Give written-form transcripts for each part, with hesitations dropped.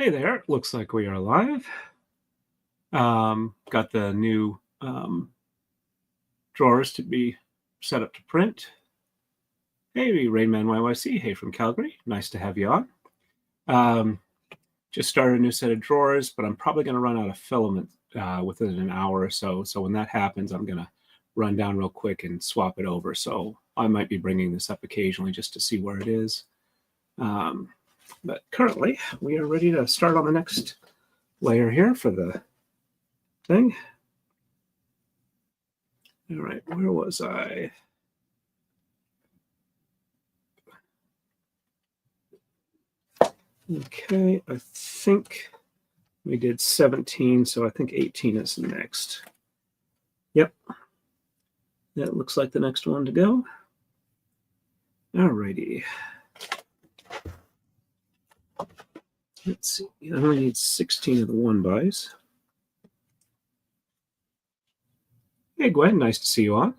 Hey there, looks like we are live. Got the new drawers to be set up to print. Hey, Rainman YYC, hey from Calgary, nice to have you on. Just started a new set of drawers, but I'm probably going to run out of filament within an hour or so. So when that happens, I'm going to run down real quick and swap it over. So I might be bringing this up occasionally just to see where it is. But currently, we are ready to start on the next layer here for the thing. All right, where was I? Okay, I think we did 17, so I think 18 is next. Yep, that looks like the next one to go. All righty. Let's see, I only need 16 of the 1x. Hey, Gwen, nice to see you on.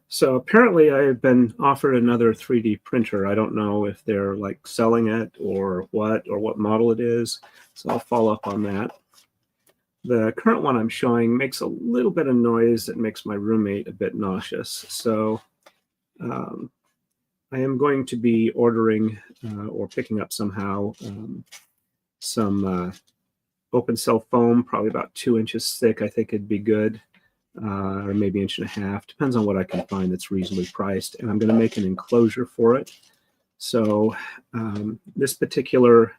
So apparently I have been offered another 3D printer. I don't know if they're like selling it or what model it is. So I'll follow up on that. The current one I'm showing makes a little bit of noise that makes my roommate a bit nauseous. So I am going to be ordering or picking up somehow some open cell foam, probably about 2 inches thick. I think it'd be good. Or maybe 1.5 inches, depends on what I can find that's reasonably priced. And I'm going to make an enclosure for it. So this particular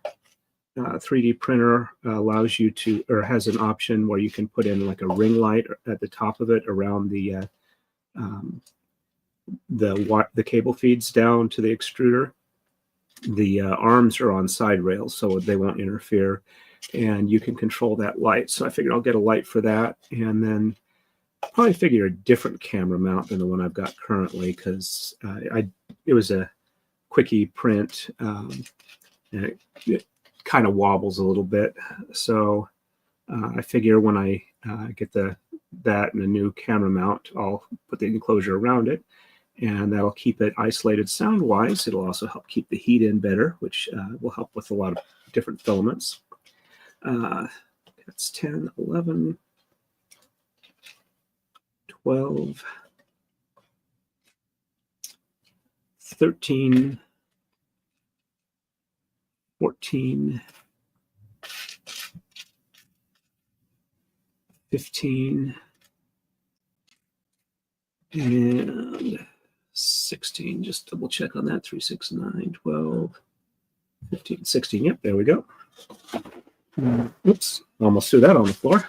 3D printer allows you to, or has an option where you can put in like a ring light at the top of it around the cable feeds down to the extruder. The arms are on side rails, so they won't interfere, and you can control that light. So I figured I'll get a light for that, and then probably figure a different camera mount than the one I've got currently, because it was a quickie print, and it kind of wobbles a little bit. So I figure when I get that and a new camera mount, I'll put the enclosure around it, and that'll keep it isolated sound-wise. It'll also help keep the heat in better, which will help with a lot of different filaments. That's 10, 11, 12, 13, 14, 15, and 16. Just double check on that. 3, 6, 9, 12, 15, 16. Yep, there we go. Oops, almost threw that on the floor.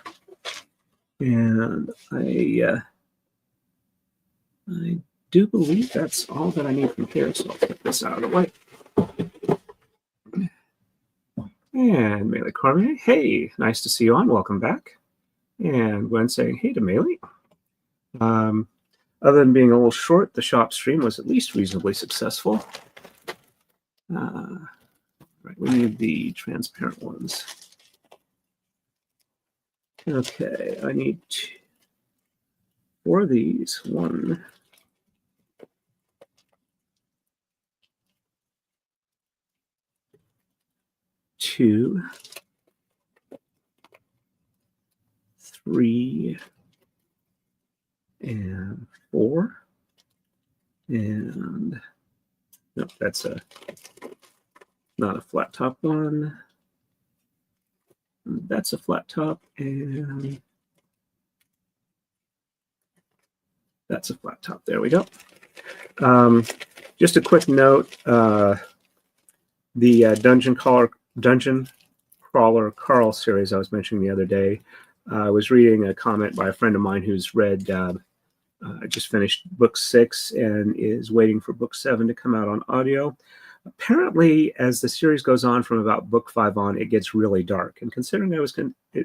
And I do believe that's all that I need from here, so I'll put this out of the way. And Melee Cormier, hey, nice to see you on. Welcome back. And Gwen saying, hey to Melee. Other than being a little short, the shop stream was at least reasonably successful. Right, we need the transparent ones. Okay, I need 4 of these. 1, 2, 3, and 4. And no, that's not a flat top one. That's a flat top, and that's a flat top. There we go. Just a quick note, the Dungeon Crawler Carl series I was mentioning the other day, I was reading a comment by a friend of mine who's read, just finished book 6 and is waiting for book 7 to come out on audio. Apparently, as the series goes on from about book 5 on, it gets really dark. And considering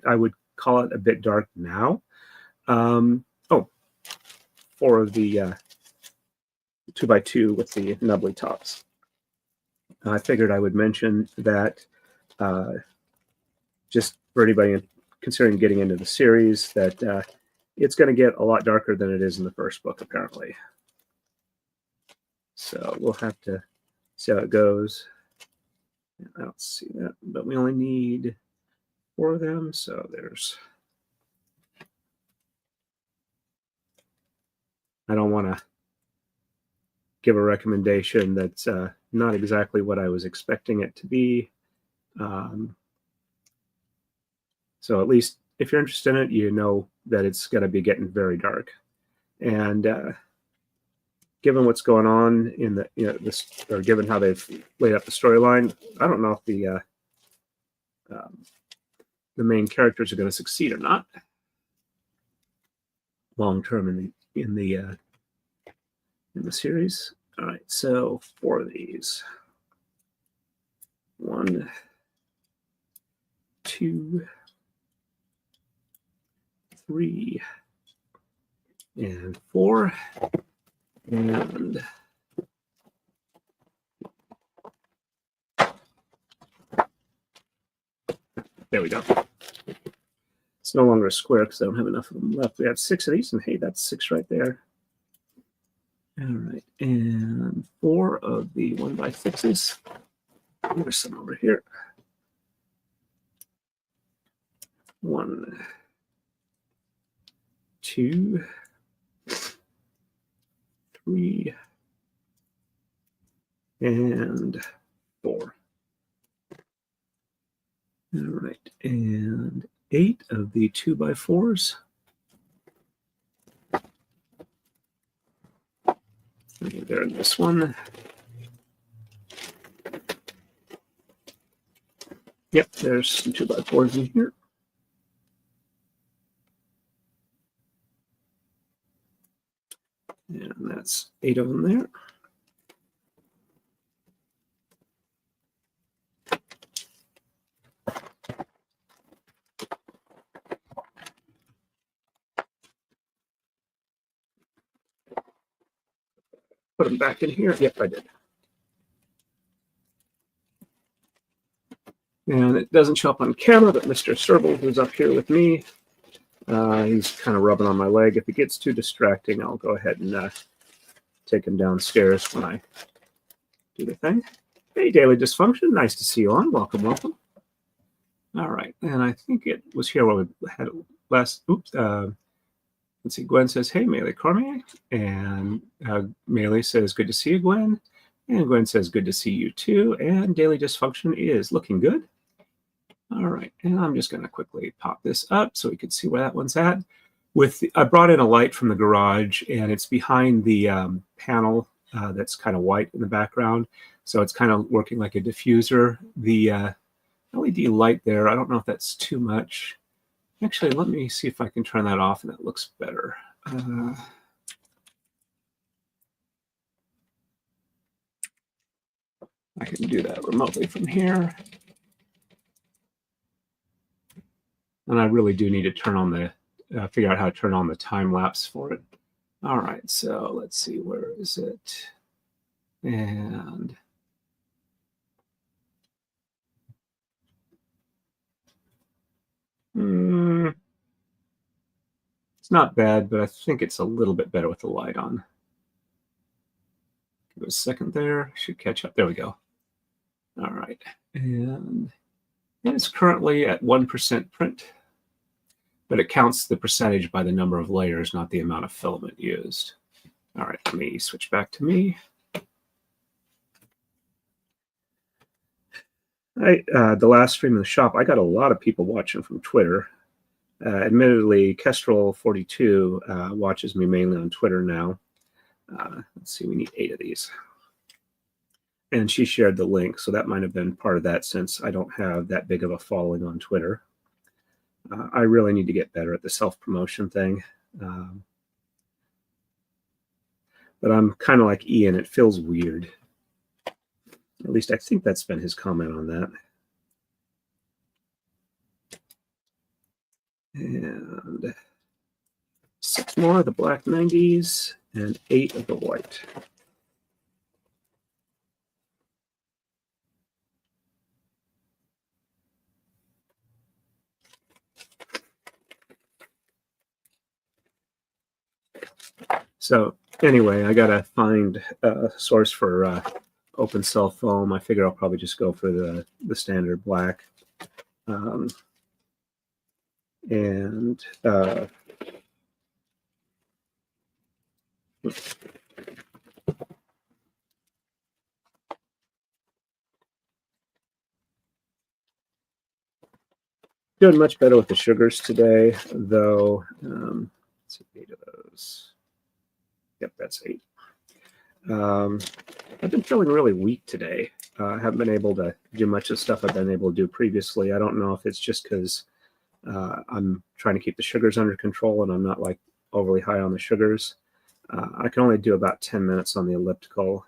I would call it a bit dark now. 4 of the 2x2 with the nubbly tops. I figured I would mention that just for anybody considering getting into the series, that it's going to get a lot darker than it is in the first book, apparently. So we'll have to see how it goes. I don't see that, but we only need 4 of them, so there's. I don't want to give a recommendation that's not exactly what I was expecting it to be. So at least if you're interested in it, you know that it's going to be getting very dark. And given what's going on in the, this, or given how they've laid up the storyline, I don't know if the main characters are going to succeed or not long term in the series. All right, so 4 of these. 1, 2, 3, and 4, and there we go. It's no longer a square because I don't have enough of them left. We have 6 of these, and hey, that's 6 right there. All right, and 4 of the 1x6s. There's some over here. 1, 2, 3, and 4. All right, and 8 of the 2x4s. Okay, there in this one. Yep, there's some 2x4s in here. And that's 8 of them there. Put them back in here. Yep, I did. And it doesn't show up on camera, but Mr. Serble, who's up here with me, he's kind of rubbing on my leg. If it gets too distracting, I'll go ahead and take him downstairs when I do the thing. Hey, Daily Dysfunction. Nice to see you on. Welcome, welcome. All right. And I think it was here where we had last. Oops. Let's see. Gwen says, hey, Melee Cormier. And Melee says, good to see you, Gwen. And Gwen says, good to see you too. And Daily Dysfunction is looking good. All right. And I'm just going to quickly pop this up so we can see where that one's at. I brought in a light from the garage, and it's behind the panel that's kind of white in the background. So it's kind of working like a diffuser. The LED light there, I don't know if that's too much. Actually, let me see if I can turn that off, and that looks better. I can do that remotely from here. And I really do need to turn on the, figure out how to turn on the time lapse for it. All right, so let's see, where is it? And it's not bad, but I think it's a little bit better with the light on. Give it a second there. Should catch up. There we go. All right. And it's currently at 1% print, but it counts the percentage by the number of layers, not the amount of filament used. All right, let me switch back to me. The last stream in the shop, I got a lot of people watching from Twitter. Admittedly, Kestrel42 watches me mainly on Twitter now. Let's see, we need 8 of these. And she shared the link, so that might have been part of that, since I don't have that big of a following on Twitter. I really need to get better at the self-promotion thing. But I'm kind of like Ian, it feels weird. At least I think that's been his comment on that. And 6 more of the black 90s and 8 of the white. So anyway, I got to find a source for open cell foam. I figure I'll probably just go for the standard black. And doing much better with the sugars today, though. Let's see, 8 of those. Yep, that's 8. I've been feeling really weak today. I haven't been able to do much of the stuff I've been able to do previously. I don't know if it's just because I'm trying to keep the sugars under control and I'm not like overly high on the sugars. I can only do about 10 minutes on the elliptical,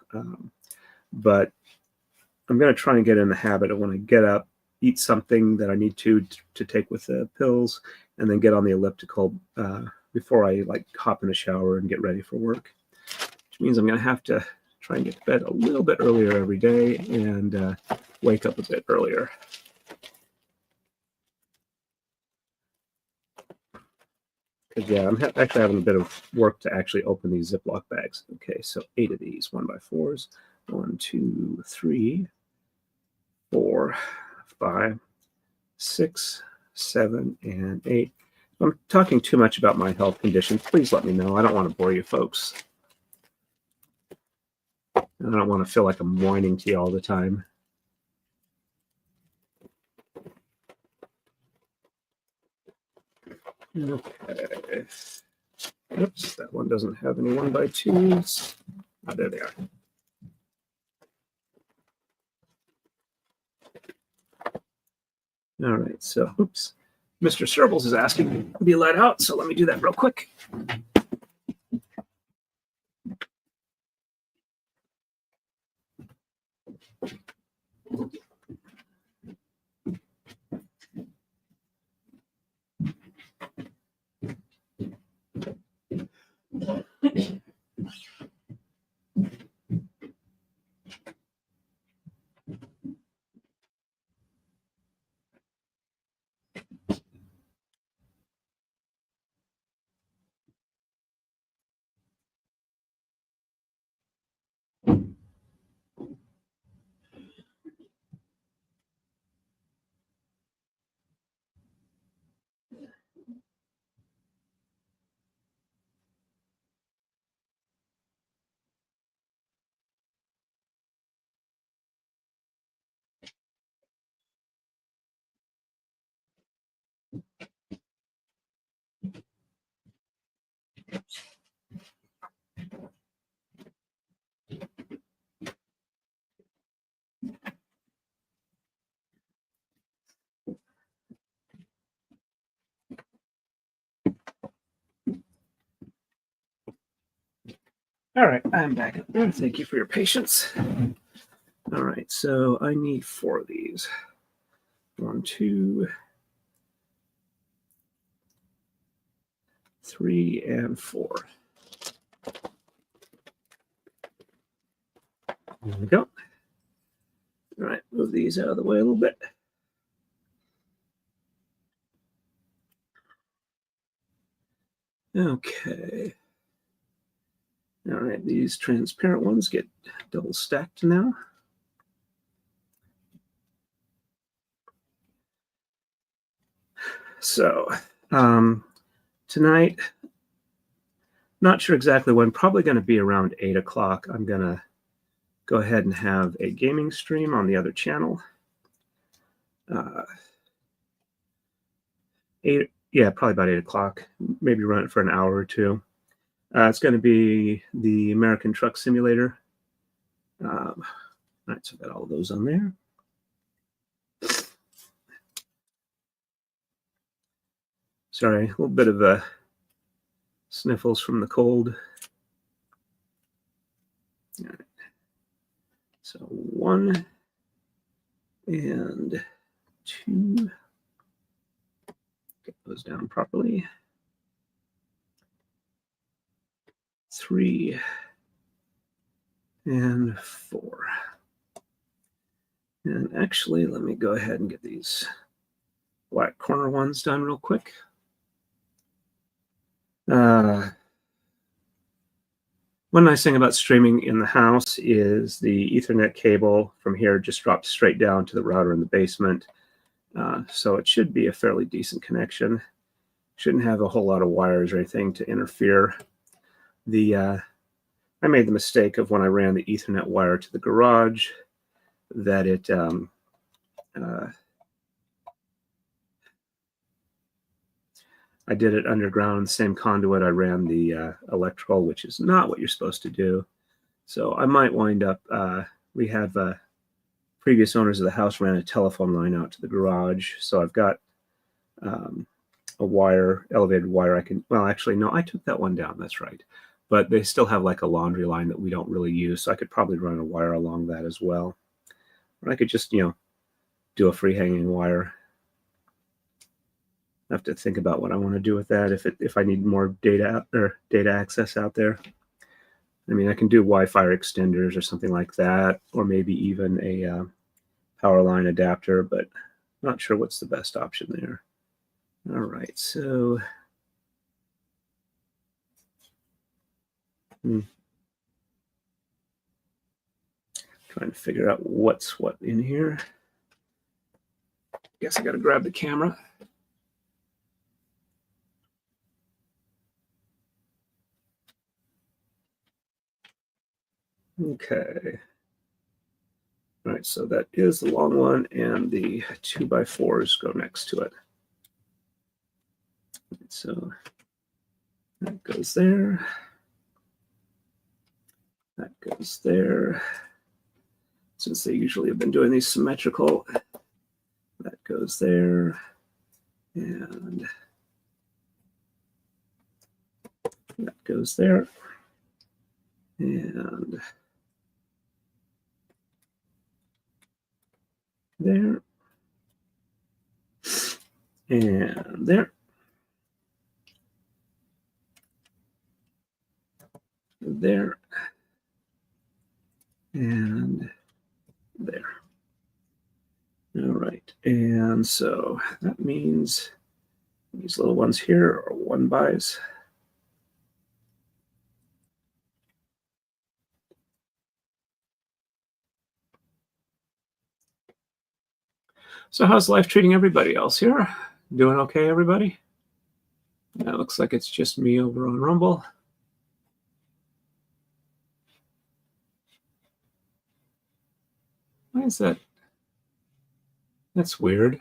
but I'm going to try and get in the habit of when I get up, eat something that I need to take with the pills, and then get on the elliptical before I like hop in the shower and get ready for work. Which means I'm going to have to try and get to bed a little bit earlier every day and wake up a bit earlier. Because, yeah, I'm actually having a bit of work to actually open these Ziploc bags. Okay, so 8 of these 1x4s. 1, 2, 3, 4, 5, 6, 7, and 8. If I'm talking too much about my health condition, please let me know. I don't want to bore you folks. I don't want to feel like I'm whining to you all the time. Okay. Oops, that one doesn't have any 1x2s. Oh, there they are. All right, so, oops. Mr. Serbles is asking to be let out, so let me do that real quick. All right, I'm back up there. Thank you for your patience. All right, so I need 4 of these. 1, 2, 3, and 4. There we go. All right, move these out of the way a little bit. Okay. All right, these transparent ones get double stacked now. So tonight, not sure exactly when, probably going to be around 8 o'clock. I'm going to go ahead and have a gaming stream on the other channel. 8, yeah, probably about 8 o'clock. Maybe run it for an hour or two. It's going to be the American Truck Simulator. All right, so I've got all of those on there. Sorry, a little bit of sniffles from the cold. All right. So 1 and 2. Get those down properly. 3 and 4. And actually, let me go ahead and get these black corner ones done real quick. One nice thing about streaming in the house is the Ethernet cable from here just drops straight down to the router in the basement. So it should be a fairly decent connection. Shouldn't have a whole lot of wires or anything to interfere. I made the mistake of when I ran the Ethernet wire to the garage that I did it underground in the same conduit I ran the electrical, which is not what you're supposed to do. So I might wind up, we have previous owners of the house ran a telephone line out to the garage. So I've got a wire, elevated wire. I can, well, actually, no, I took that one down. That's right. But they still have like a laundry line that we don't really use. So I could probably run a wire along that as well. Or I could just, do a free hanging wire. I have to think about what I want to do with that if I need more data or data access out there. I mean, I can do Wi-Fi extenders or something like that, or maybe even a power line adapter, but not sure what's the best option there. All right, so trying to figure out what's what in here. Guess I got to grab the camera. Okay. All right, so that is the long one, and the 2x4s go next to it. So that goes there. That goes there. Since they usually have been doing these symmetrical, that goes there. And that goes there. And there. And there. There. And there. All right. And so that means these little ones here are 1-bys. So how's life treating everybody else here? Doing okay, everybody? Yeah, it looks like it's just me over on Rumble. Why is that? That's weird.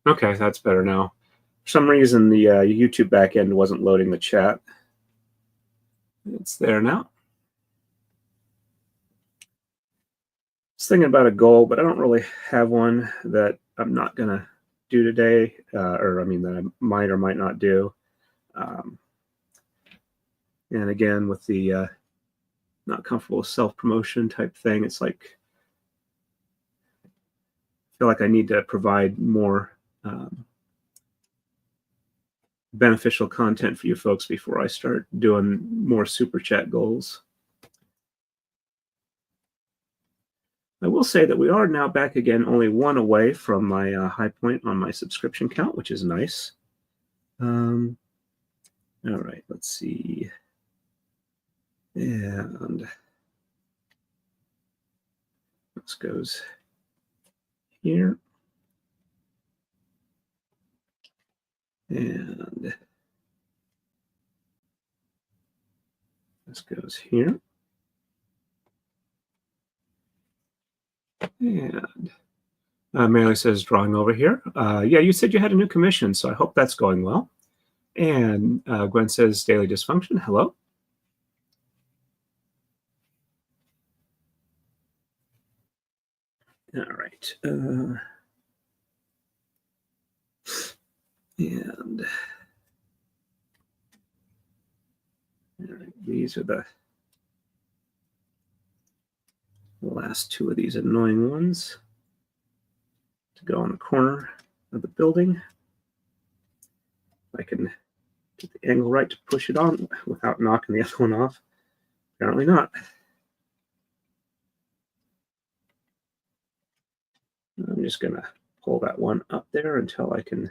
Okay, that's better now. For some reason, the YouTube backend wasn't loading the chat. It's there now. I was thinking about a goal, but I don't really have one that I'm not going to do today, or I mean that I might or might not do. And again, with the not comfortable with self-promotion type thing, it's like I feel like I need to provide more beneficial content for you folks before I start doing more super chat goals. I will say that we are now back again, only one away from my high point on my subscription count, which is nice. All right, let's see. And this goes here. And this goes here. And Mary says, drawing over here. Yeah, you said you had a new commission, so I hope that's going well. And Gwen says, daily dysfunction. Hello. All right. And all right, these are the last two of these annoying ones to go on the corner of the building. I can get the angle right to push it on without knocking the other one off. Apparently not. I'm just going to pull that one up there until I can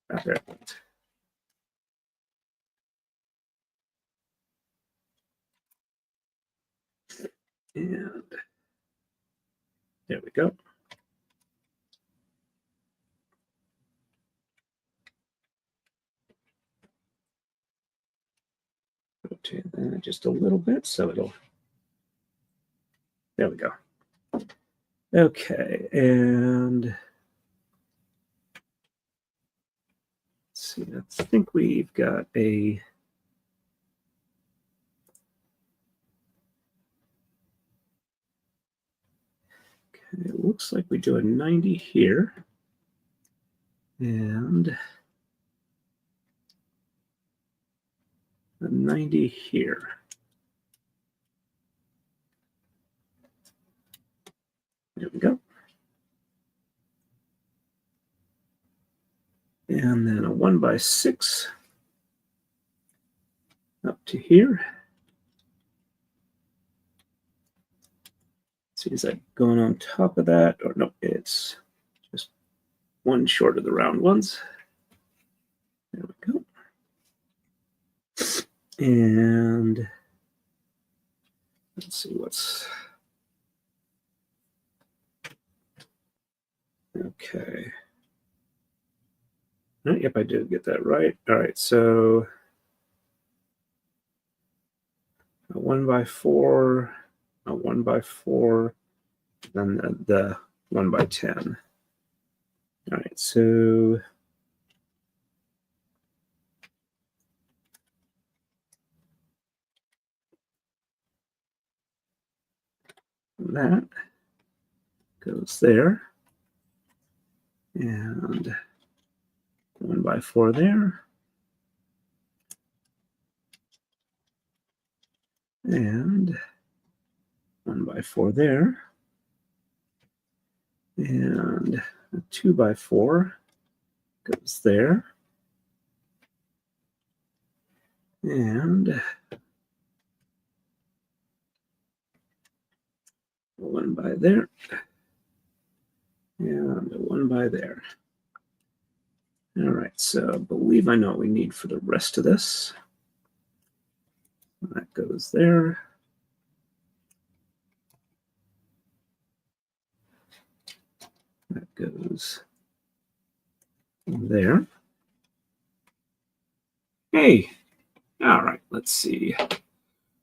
There. And there we go. Rotate that just a little bit so it'll, there we go. Okay, and let's see, I think we've got a, okay, it looks like we do a 90 here. And a 90 here. There we go. And then a 1x6 up to here. See, is that going on top of that? Or no, it's just one short of the round ones. There we go. And let's see what's, okay. Oh, yep, I did get that right. All right, so a 1x4, a 1x4, then the 1x10. All right, so that goes there. And 1x4 there. And 1x4 there. And a 2x4 goes there. And 1 by there. And a 1 by there. All right, so I believe I know what we need for the rest of this. That goes there. That goes there. Hey, all right, let's see.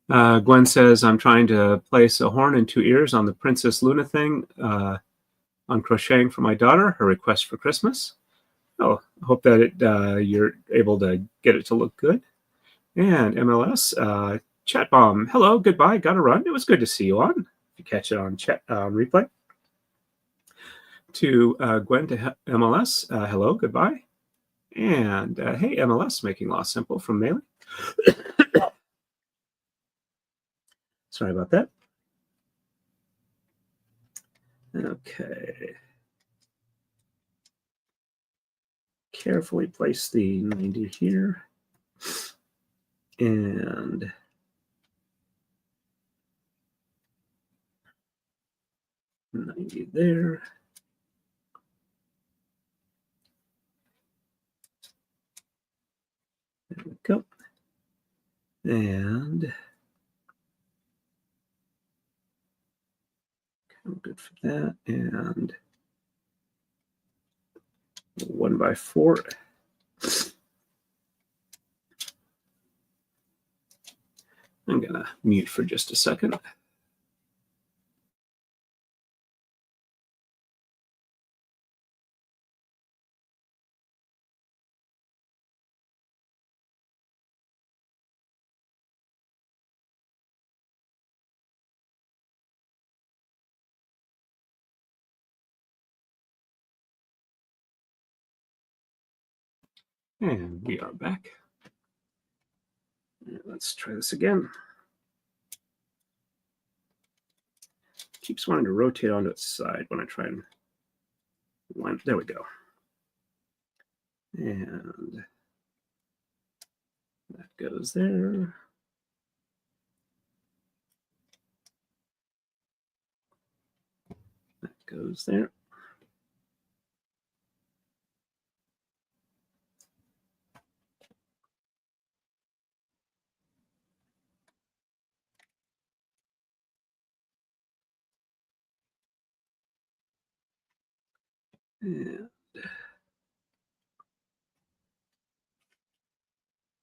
Gwen says, I'm trying to place a horn and 2 ears on the Princess Luna thing on crocheting for my daughter, her request for Christmas. Oh, I hope that you're able to get it to look good. And MLS, Chat Bomb, hello, goodbye, gotta run. It was good to see you on. If you catch it on chat replay. To Gwen to MLS, hello, goodbye. And hey, MLS, making law simple from Melee. Sorry about that. Okay. Carefully place the 90 here. And $90 there. There we go. And I'm good for that. And 1x4. I'm gonna mute for just a second. And we are back. Let's try this again. Keeps wanting to rotate onto its side when I try and line. There we go. And that goes there. That goes there. And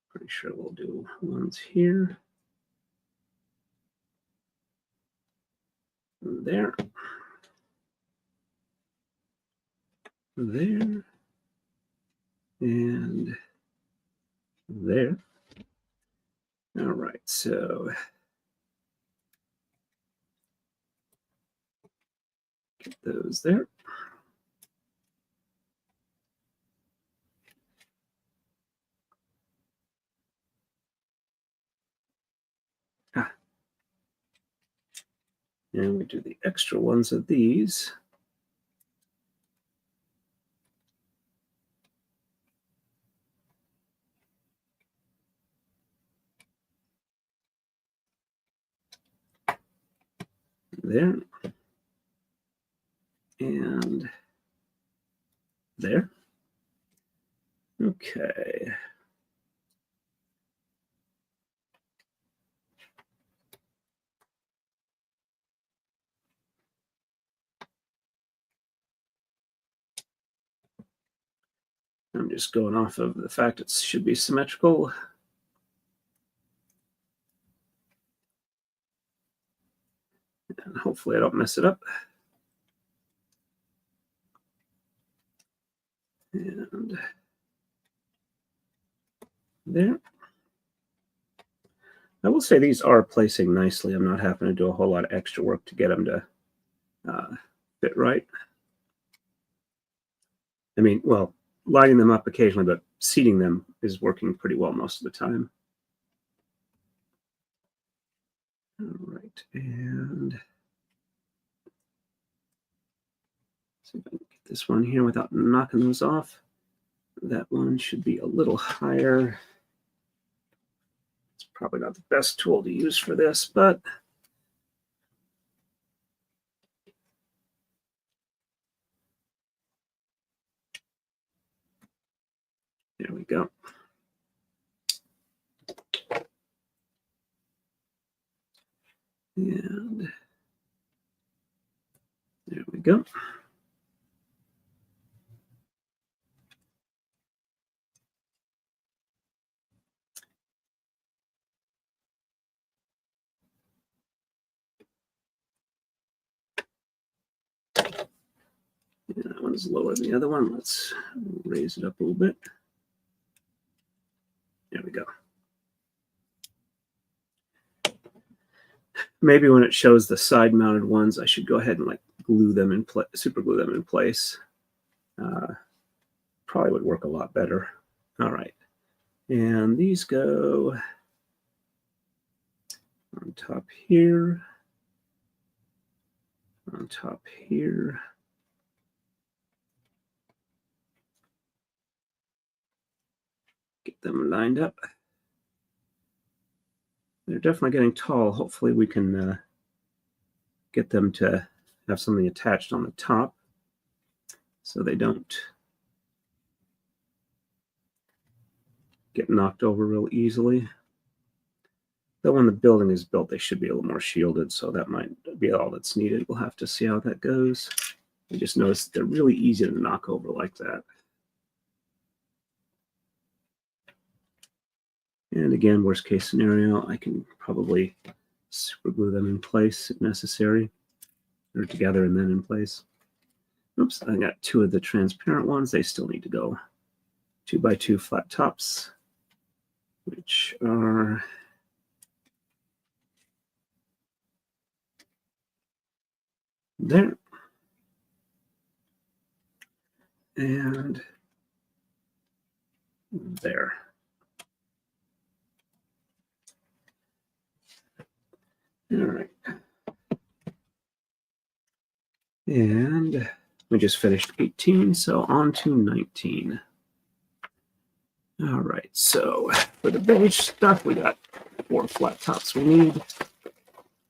pretty sure we'll do ones here. There. There. And there. All right, so get those there. And we do the extra ones of these. There. And there. Okay. I'm just going off of the fact it should be symmetrical. And hopefully I don't mess it up. And there. I will say these are placing nicely. I'm not having to do a whole lot of extra work to get them to fit right. I mean, well, lining them up occasionally, but seating them is working pretty well most of the time. All right, and see if I can get this one here without knocking those off. That one should be a little higher. It's probably not the best tool to use for this, but there we go. And there we go. Yeah, that one's lower than the other one. Let's raise it up a little bit. There we go. Maybe when it shows the side-mounted ones, I should go ahead and like glue them in place, super glue them in place. Probably would work a lot better. All right, and these go on top here, on top here. Get them lined up. They're definitely getting tall. Hopefully we can get them to have something attached on the top so they don't get knocked over real easily. Though when the building is built, they should be a little more shielded, so that might be all that's needed. We'll have to see how that goes. I just noticed they're really easy to knock over like that. And again, worst case scenario, I can probably super glue them in place if necessary, or together and then in place. Oops, I got two of the transparent ones. They still need to go 2x2 flat tops, which are there. And there. All right. And we just finished 18, so on to 19. All right, so for the beige stuff, we got 4 flat tops we need.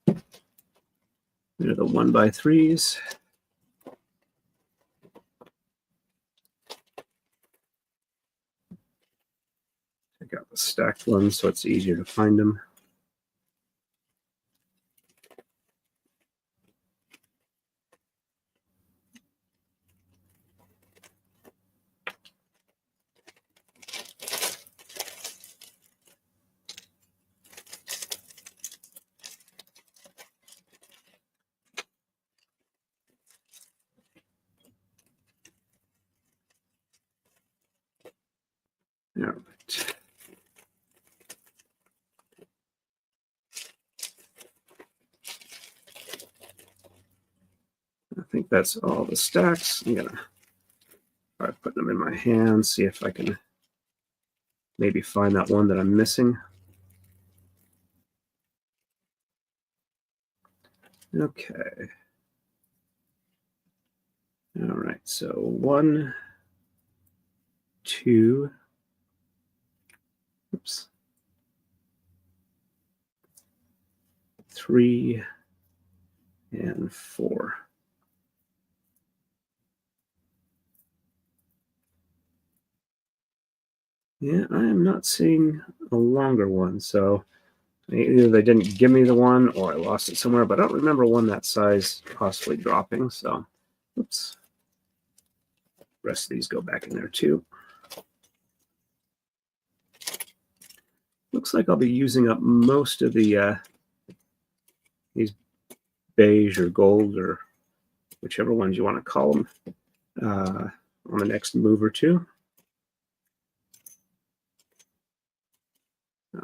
They're the 1x3s. Take out the stacked ones so it's easier to find them. All right. I think that's all the stacks. I'm gonna try putting them in my hand, see if I can maybe find that one that I'm missing. Okay. All right, so 1, 2, oops, 3, and 4. Yeah, I am not seeing a longer one, so either they didn't give me the one or I lost it somewhere, but I don't remember one that size possibly dropping, so oops. The rest of these go back in there too. Looks like I'll be using up most of the these beige or gold or whichever ones you want to call them on the next move or two.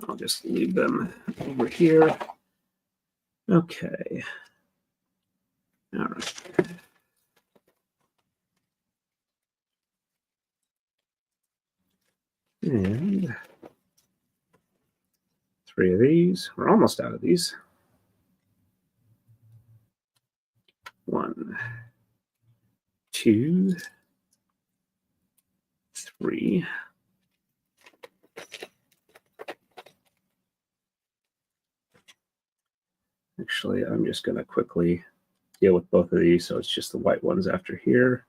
I'll just leave them over here. Okay. All right. And 3 of these. We're almost out of these. 1, 2, 3. Actually, I'm just going to quickly deal with both of these, so it's just the white ones after here.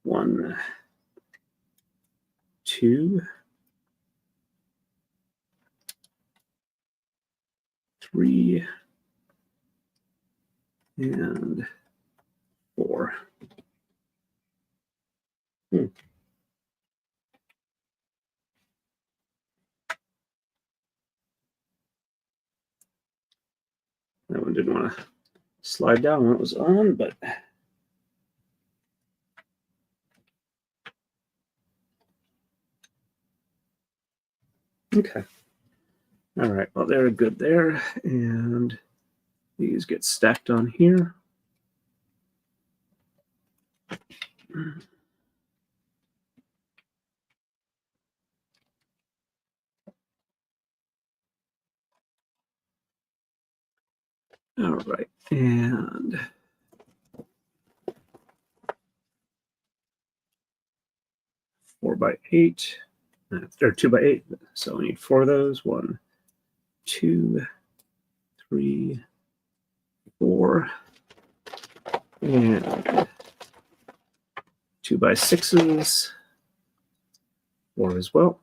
1, 2, 3, and 4. That one didn't want to slide down when it was on, but okay. All right, well, they're good there, and these get stacked on here. All right, and 4 by 8, or 2 by 8. So we need 4 of those. 1, 2, 3, 4, and 2 by 6s. 4 as well.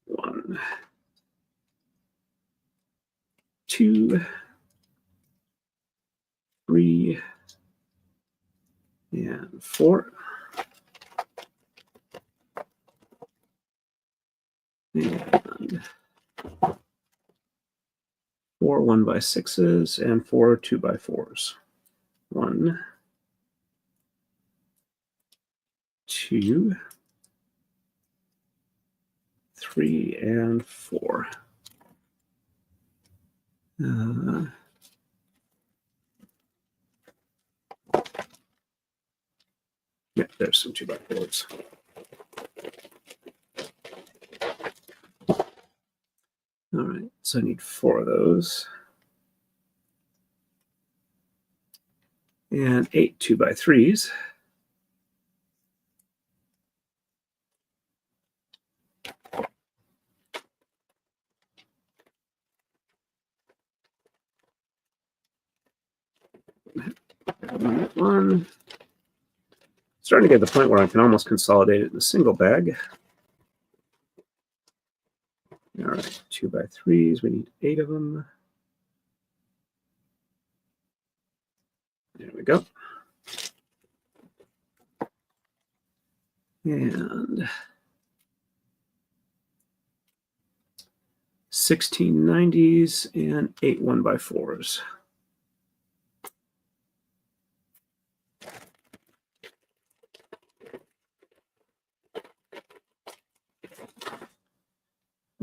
1, 2, 3, and 4. And 4 1 by 6s and 4 2 by 4s. 1, 2, 3, and 4. Yeah, there's some 2 by 4s. All right, so I need 4 of those. And 8 2 by 3s. One. Starting to get to the point where I can almost consolidate it in a single bag. All right, 2 by 3s. We need 8 of them. There we go. And 16 90s and 8 1 by 4s.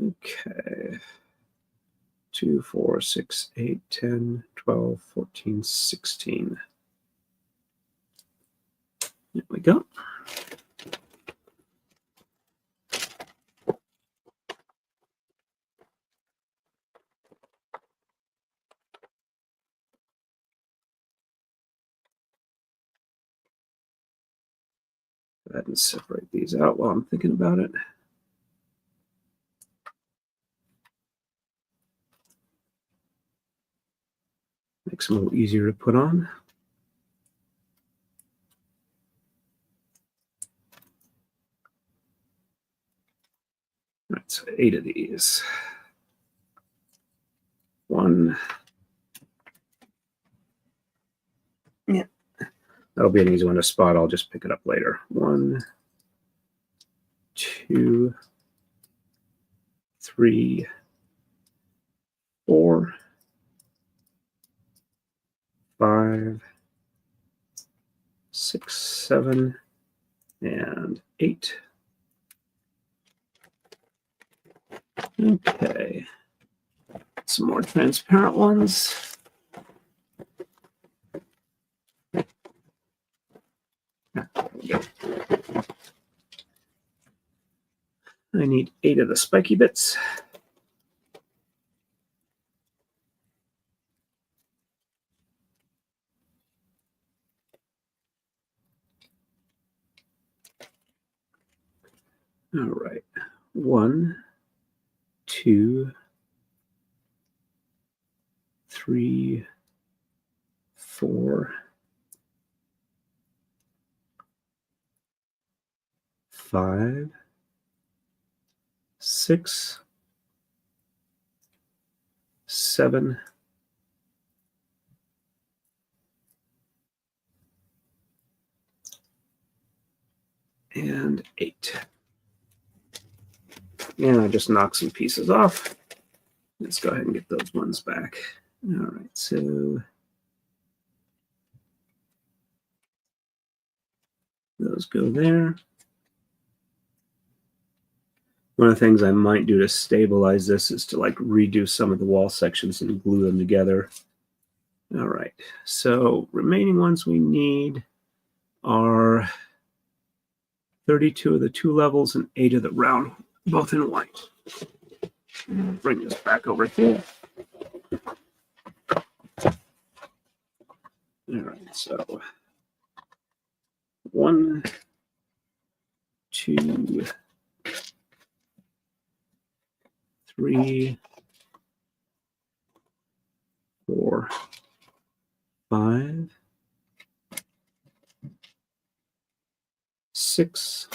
Okay. 2, 4, 6, 8, 10, 12, 14, 16. There we go. Go ahead and separate these out while I'm thinking about it. Makes them a little easier to put on. All right, so 8 of these. 1. Yeah. That'll be an easy one to spot. I'll just pick it up later. 1, 2, 3, 4, 5, 6, 7, and 8. Okay. Some more transparent ones. I need 8 of the spiky bits. All right. 1, 2, 3, 4, 5, 6, 7, and 8. And I just knocked some pieces off. Let's go ahead and get those ones back. All right, so those go there. One of the things I might do to stabilize this is to like redo some of the wall sections and glue them together. All right, so remaining ones we need are 32 of the 2 levels and 8 of the round, both in white. Bring this back over here. All right, so 1, 2, 3, 4, 5, 6,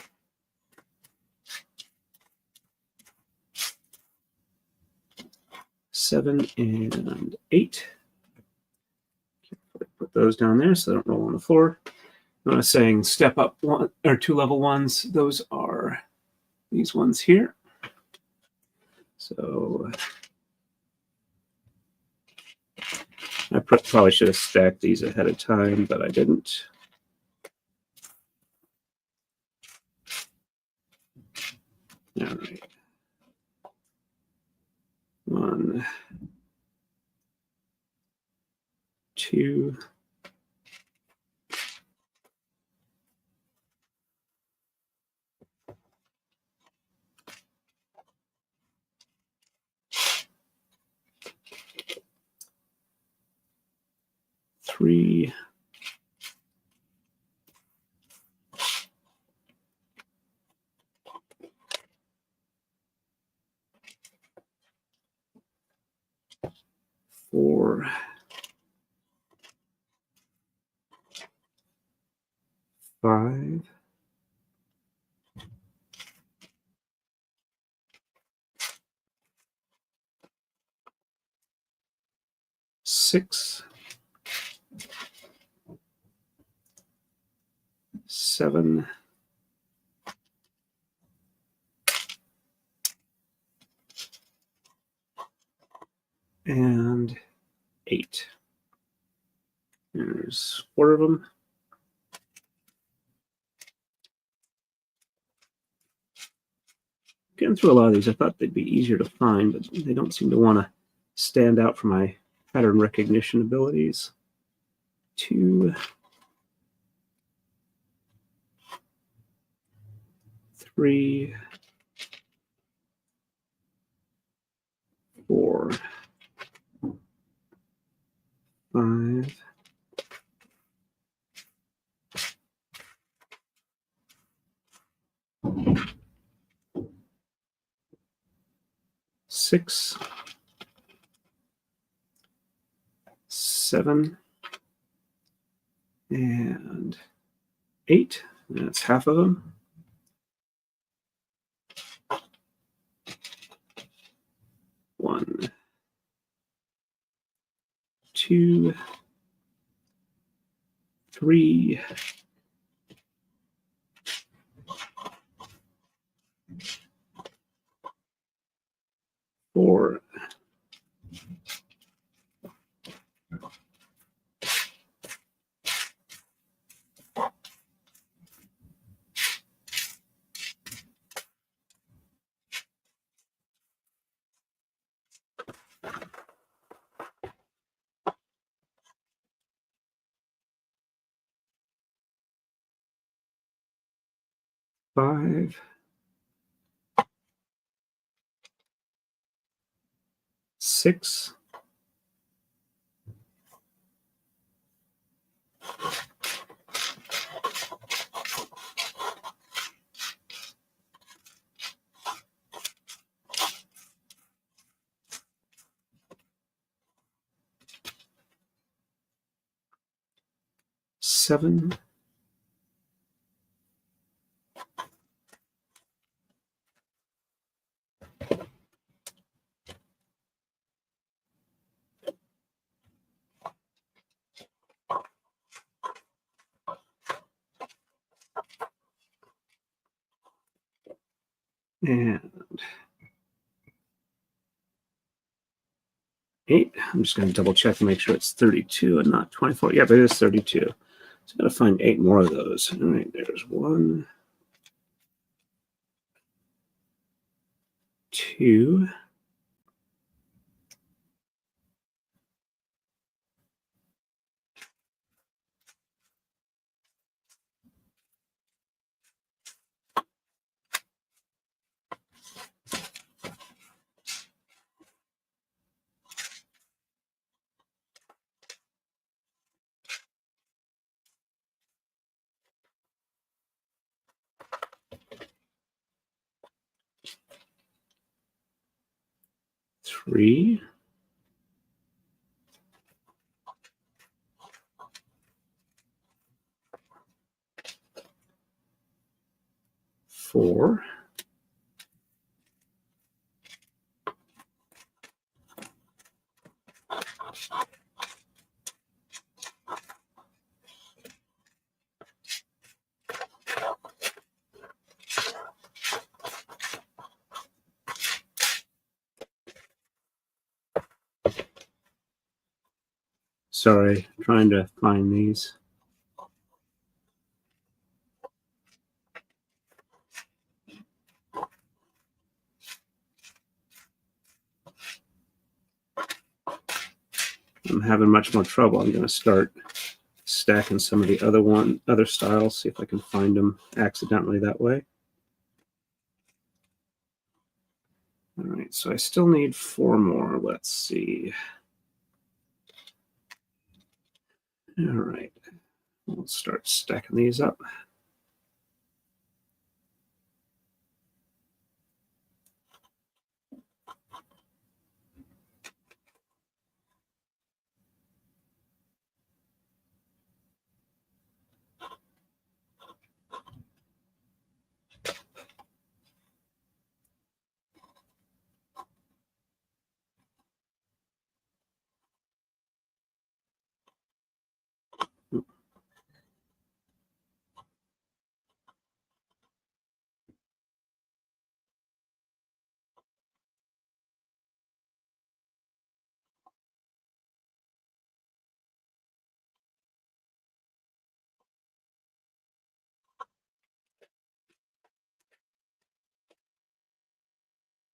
7, and 8. Put those down there so they don't roll on the floor. I'm not saying step up 1 or 2 level ones. Those are these ones here. So I probably should have stacked these ahead of time, but I didn't. All right. 1, 2, 3, 4, 5, 6, 7, and 8. There's 4 of them. Getting through a lot of these, I thought they'd be easier to find, but they don't seem to want to stand out for my pattern recognition abilities. 2, 3, 4, 5, 6, 7, and 8. That's half of them. 1, 2, 3, 4, 5, 6, 7, and 8. I'm just going to double check and make sure it's 32 and not 24. Yep, it is 32. So I've got to find 8 more of those. All right, there's 1, 2, 3, 4, 'Sorry, trying to find these. I'm having much more trouble. I'm going to start stacking some of the other styles, see if I can find them accidentally that way. All right, so I still need 4 more. Let's see. All right, we'll start stacking these up.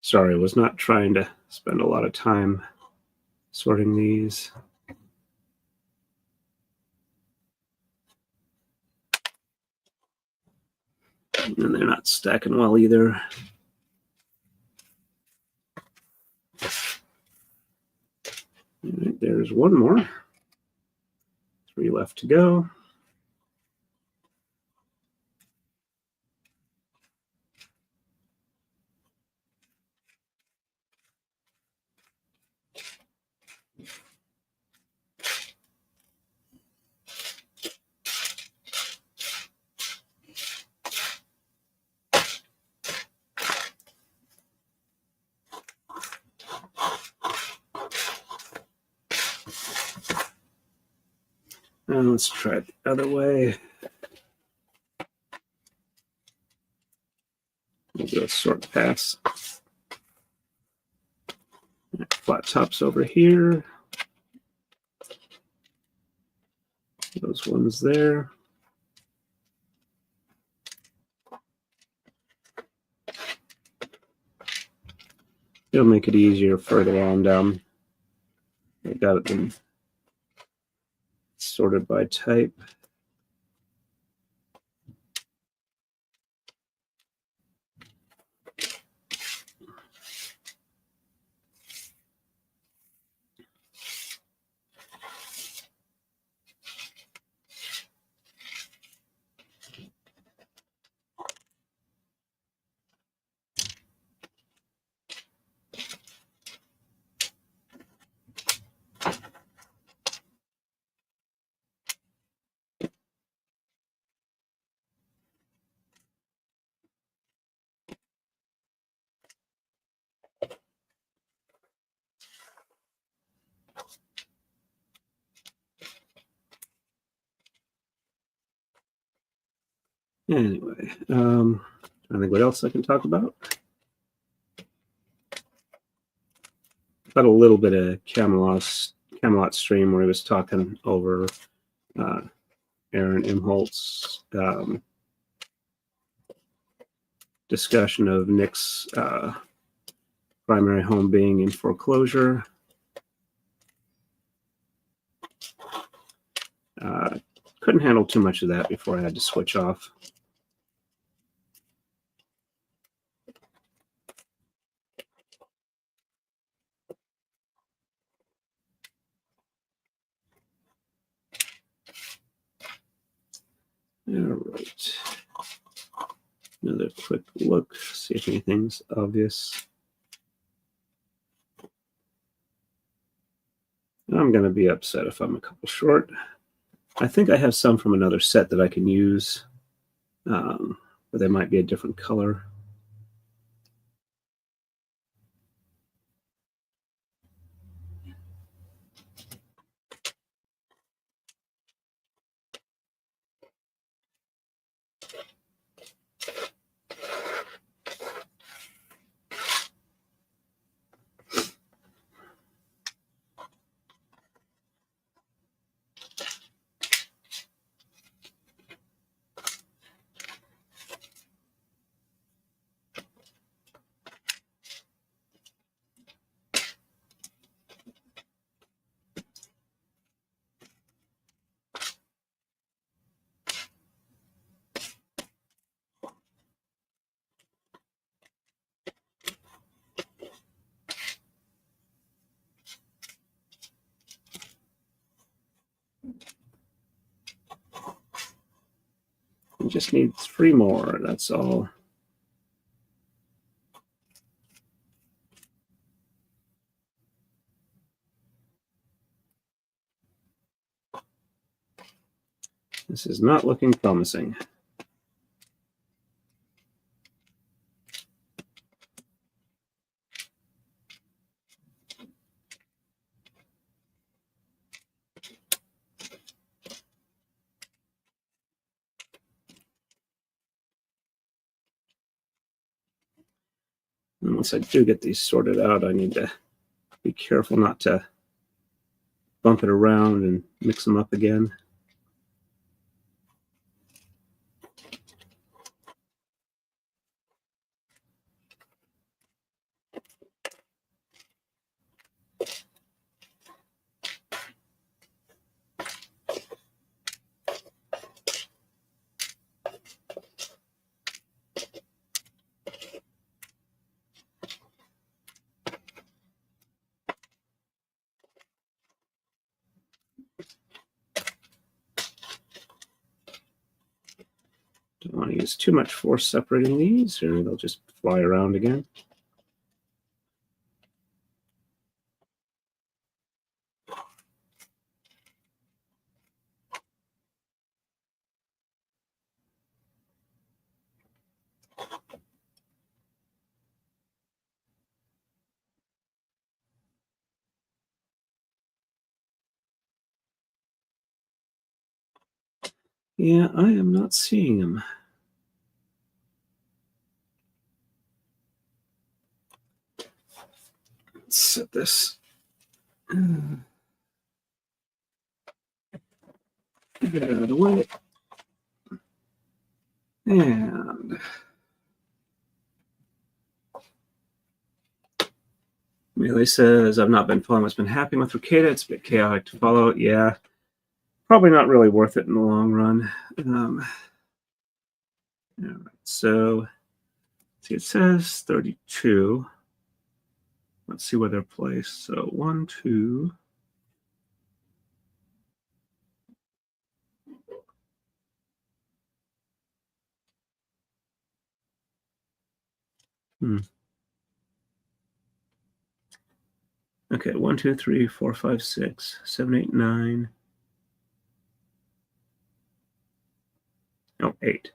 Sorry, I was not trying to spend a lot of time sorting these. And they're not stacking well either. All right, there's one more. 3 left to go. And let's try it the other way. We'll do a sort pass. Flat tops over here. Those ones there. It'll make it easier further on down. I got them sorted by type. Anyway, I think what else I can talk about. Got a little bit of Camelot stream where he was talking over Aaron Imholt's discussion of Nick's primary home being in foreclosure. Couldn't handle too much of that before I had to switch off. All right. Another quick look, see if anything's obvious. I'm going to be upset if I'm a couple short. I think I have some from another set that I can use, but they might be a different color. I just need 3 more, that's all. This is not looking promising. And once I do get these sorted out, I need to be careful not to bump it around and mix them up again. Don't want to use too much force separating these, or they'll just fly around again. Yeah, I am not seeing them. Let's set this. Get it out of the way. And Melee says, I've not been following what's been happening with Ricada. It's a bit chaotic to follow. Yeah, probably not really worth it in the long run. All right, so see, it says 32. Let's see where they're placed. So 1, 2. Okay, 1, 2, 3, 4, 5, 6, 7, 8, 9. Oh, 8.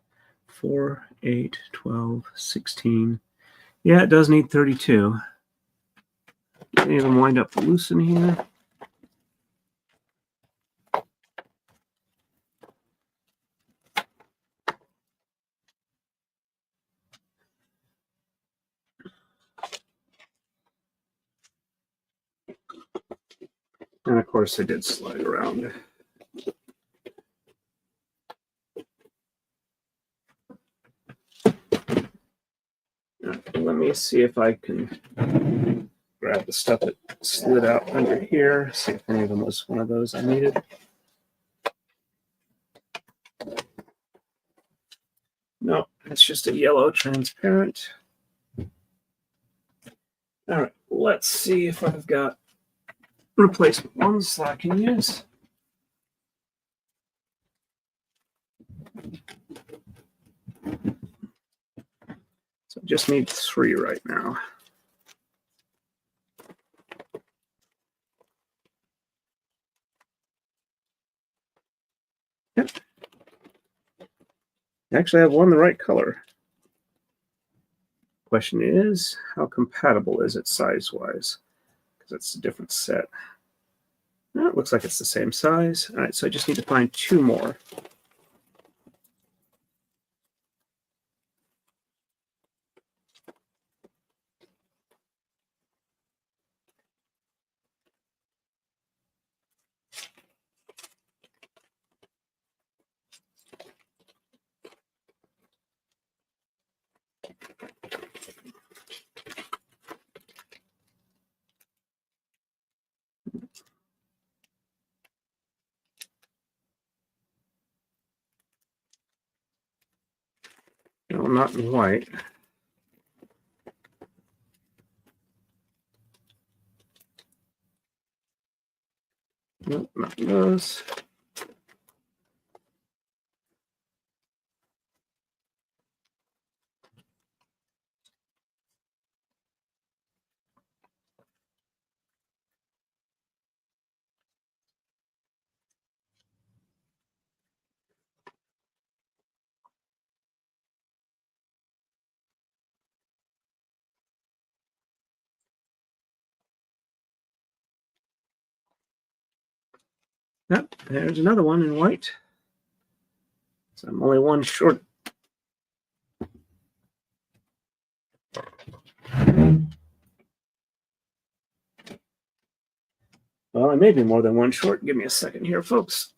4, 8, 12, 16. Yeah, it does need 32. Any of them wind up loose in here? And of course, they did slide around. Let me see if I can grab the stuff that slid out under here, see if any of them was one of those I needed. No, it's just a yellow transparent. All right, let's see if I've got replacement ones that I can use. So I just need 3 right now. Yep. Actually, I have one the right color. Question is, how compatible is it size-wise? Because it's a different set. No, it looks like it's the same size. All right, so I just need to find 2 more. No, not in white. Nope, not those. Yep, there's another one in white. So I'm only one short. Well, I may be more than one short. Give me a second here, folks.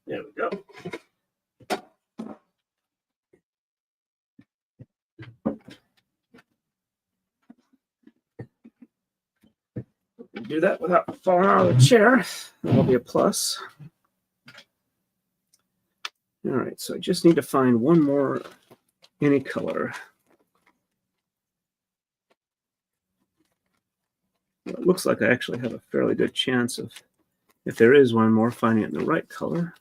There we go. Do that without falling out of the chair. That'll be a plus. All right, so I just need to find one more any color. Well, it looks like I actually have a fairly good chance of, if there is one more, finding it in the right color.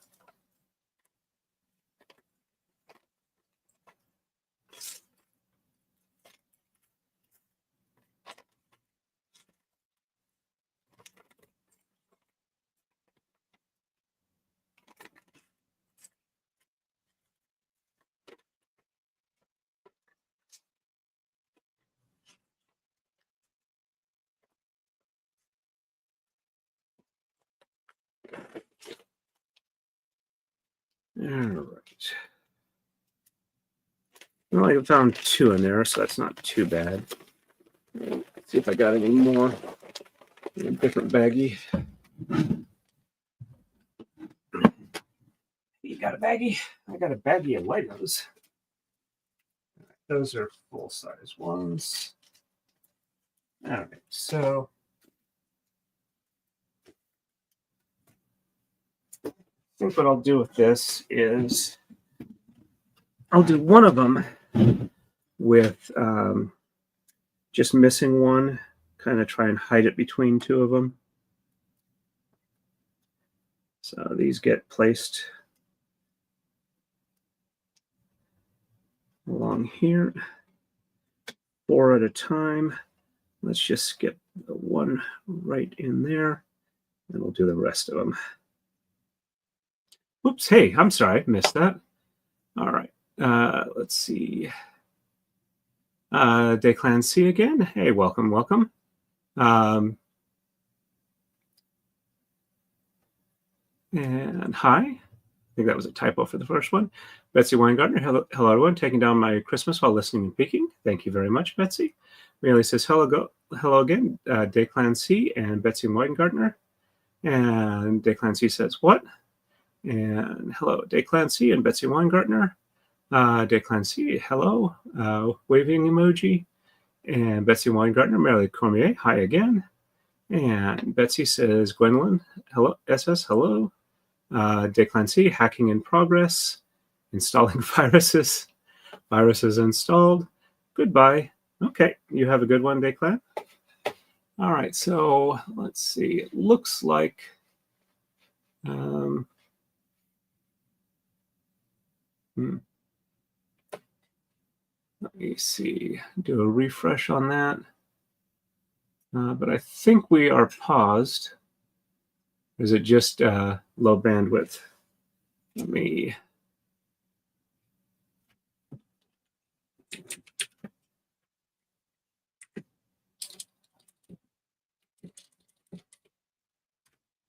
All right. Well, I found 2 in there, so that's not too bad. Let's see if I got any more in a different baggie. You got a baggie? I got a baggie of Legos. Those are full-size ones. All right, so I think what I'll do with this is I'll do one of them with just missing one, kind of try and hide it between 2 of them. So these get placed along here, 4 at a time. Let's just skip the one right in there, and we'll do the rest of them. Oops, hey, I'm sorry, missed that. All right, let's see. Declan C again. Hey, welcome, welcome. And hi. I think that was a typo for the first one. Betsy Weingartner, hello, hello everyone. Taking down my Christmas while listening and peeking. Thank you very much, Betsy. Bailey says hello again, Declan C and Betsy Weingartner. And Declan C says what? And hello, Declan C and Betsy Weingartner. Declan C, hello, waving emoji. And Betsy Weingartner, Mary Cormier, hi again. And Betsy says, Gwendolyn, hello, SS, hello. Declan C, hacking in progress. Installing viruses. Viruses installed. Goodbye. Okay, you have a good one, Declan. All right, so let's see. It looks like let me see, do a refresh on that. But I think we are paused. Is it just low bandwidth? Let me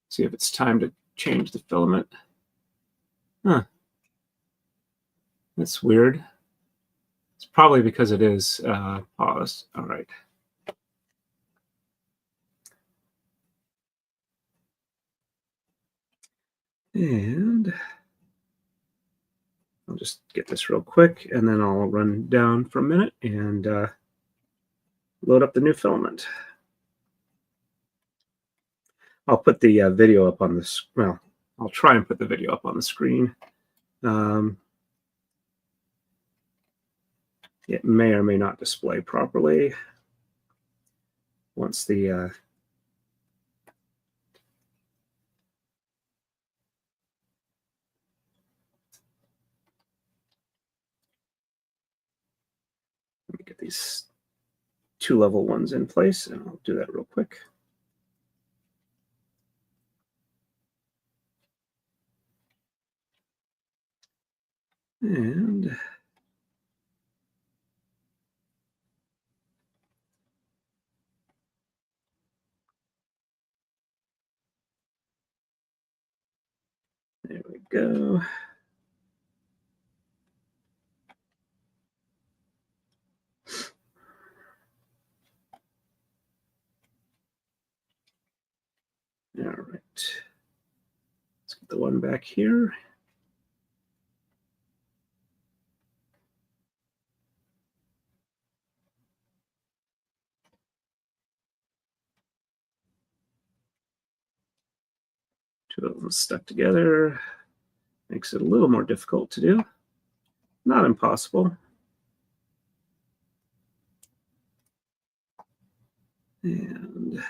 see if it's time to change the filament. Huh. That's weird. It's probably because it is paused. All right. And I'll just get this real quick, and then I'll run down for a minute and load up the new filament. I'll put the video up on this. Well, I'll try and put the video up on the screen. It may or may not display properly once the let me get these 2 level ones in place, and I'll do that real quick. And there we go. All right. Let's get the one back here. Two of them stuck together. Makes it a little more difficult to do. Not impossible. And I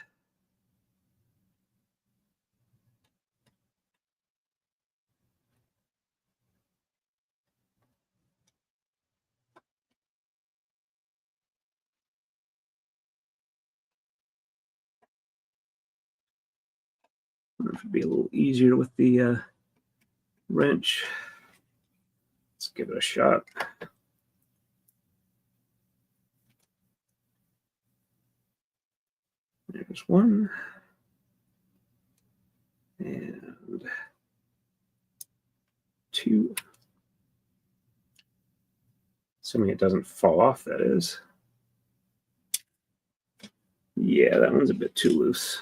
wonder if it'd be a little easier with the wrench. Let's give it a shot. There's one. And two. Assuming it doesn't fall off, that is. Yeah, that one's a bit too loose.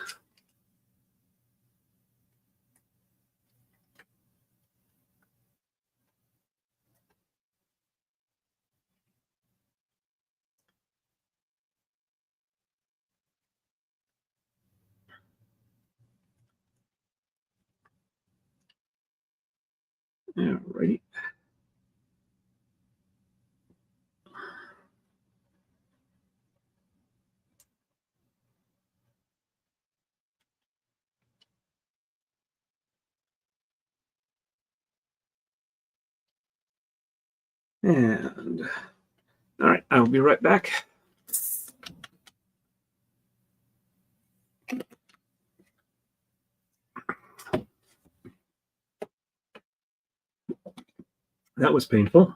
Alrighty. And all right, I'll be right back. That was painful.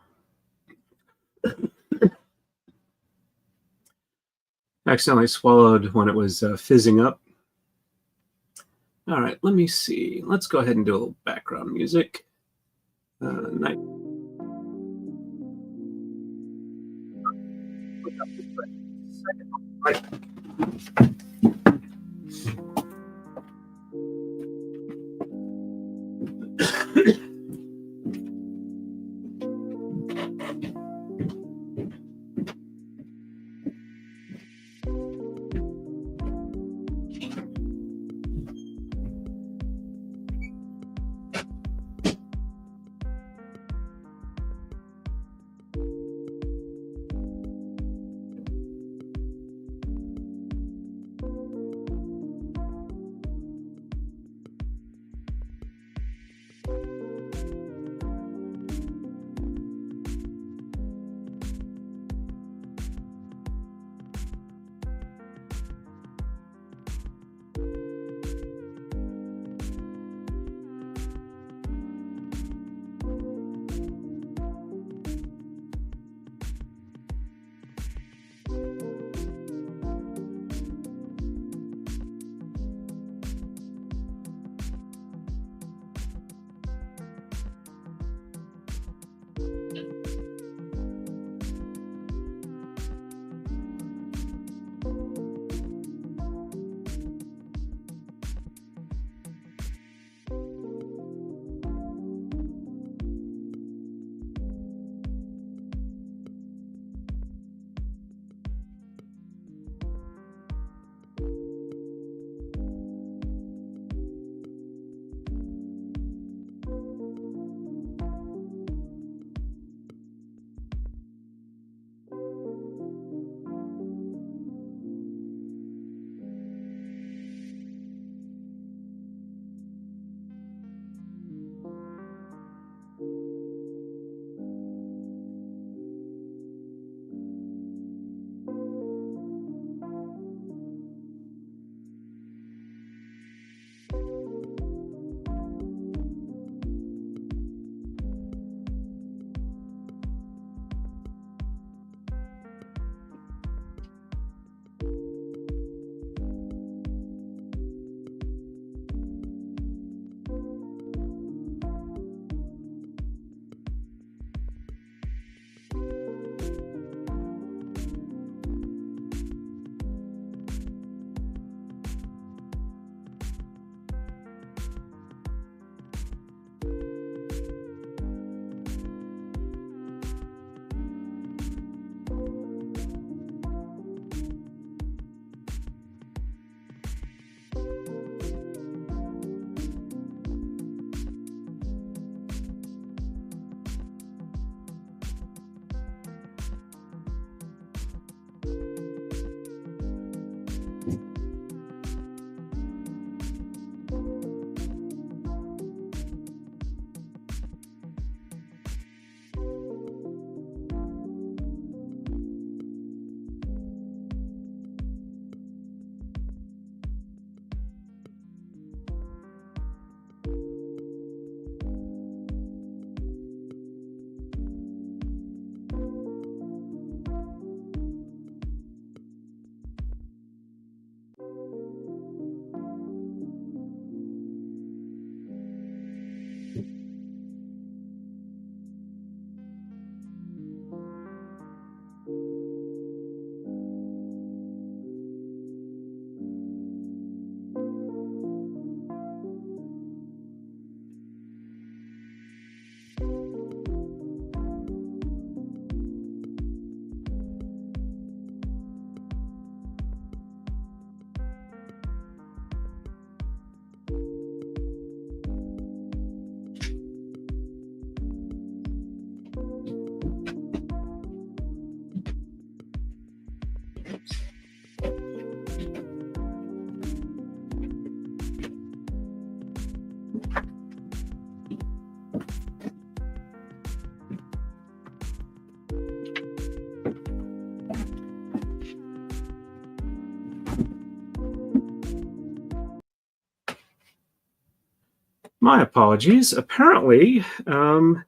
Accidentally swallowed when it was fizzing up. All right, let me see. Let's go ahead and do a little background music. Night. Right. My apologies. Apparently, the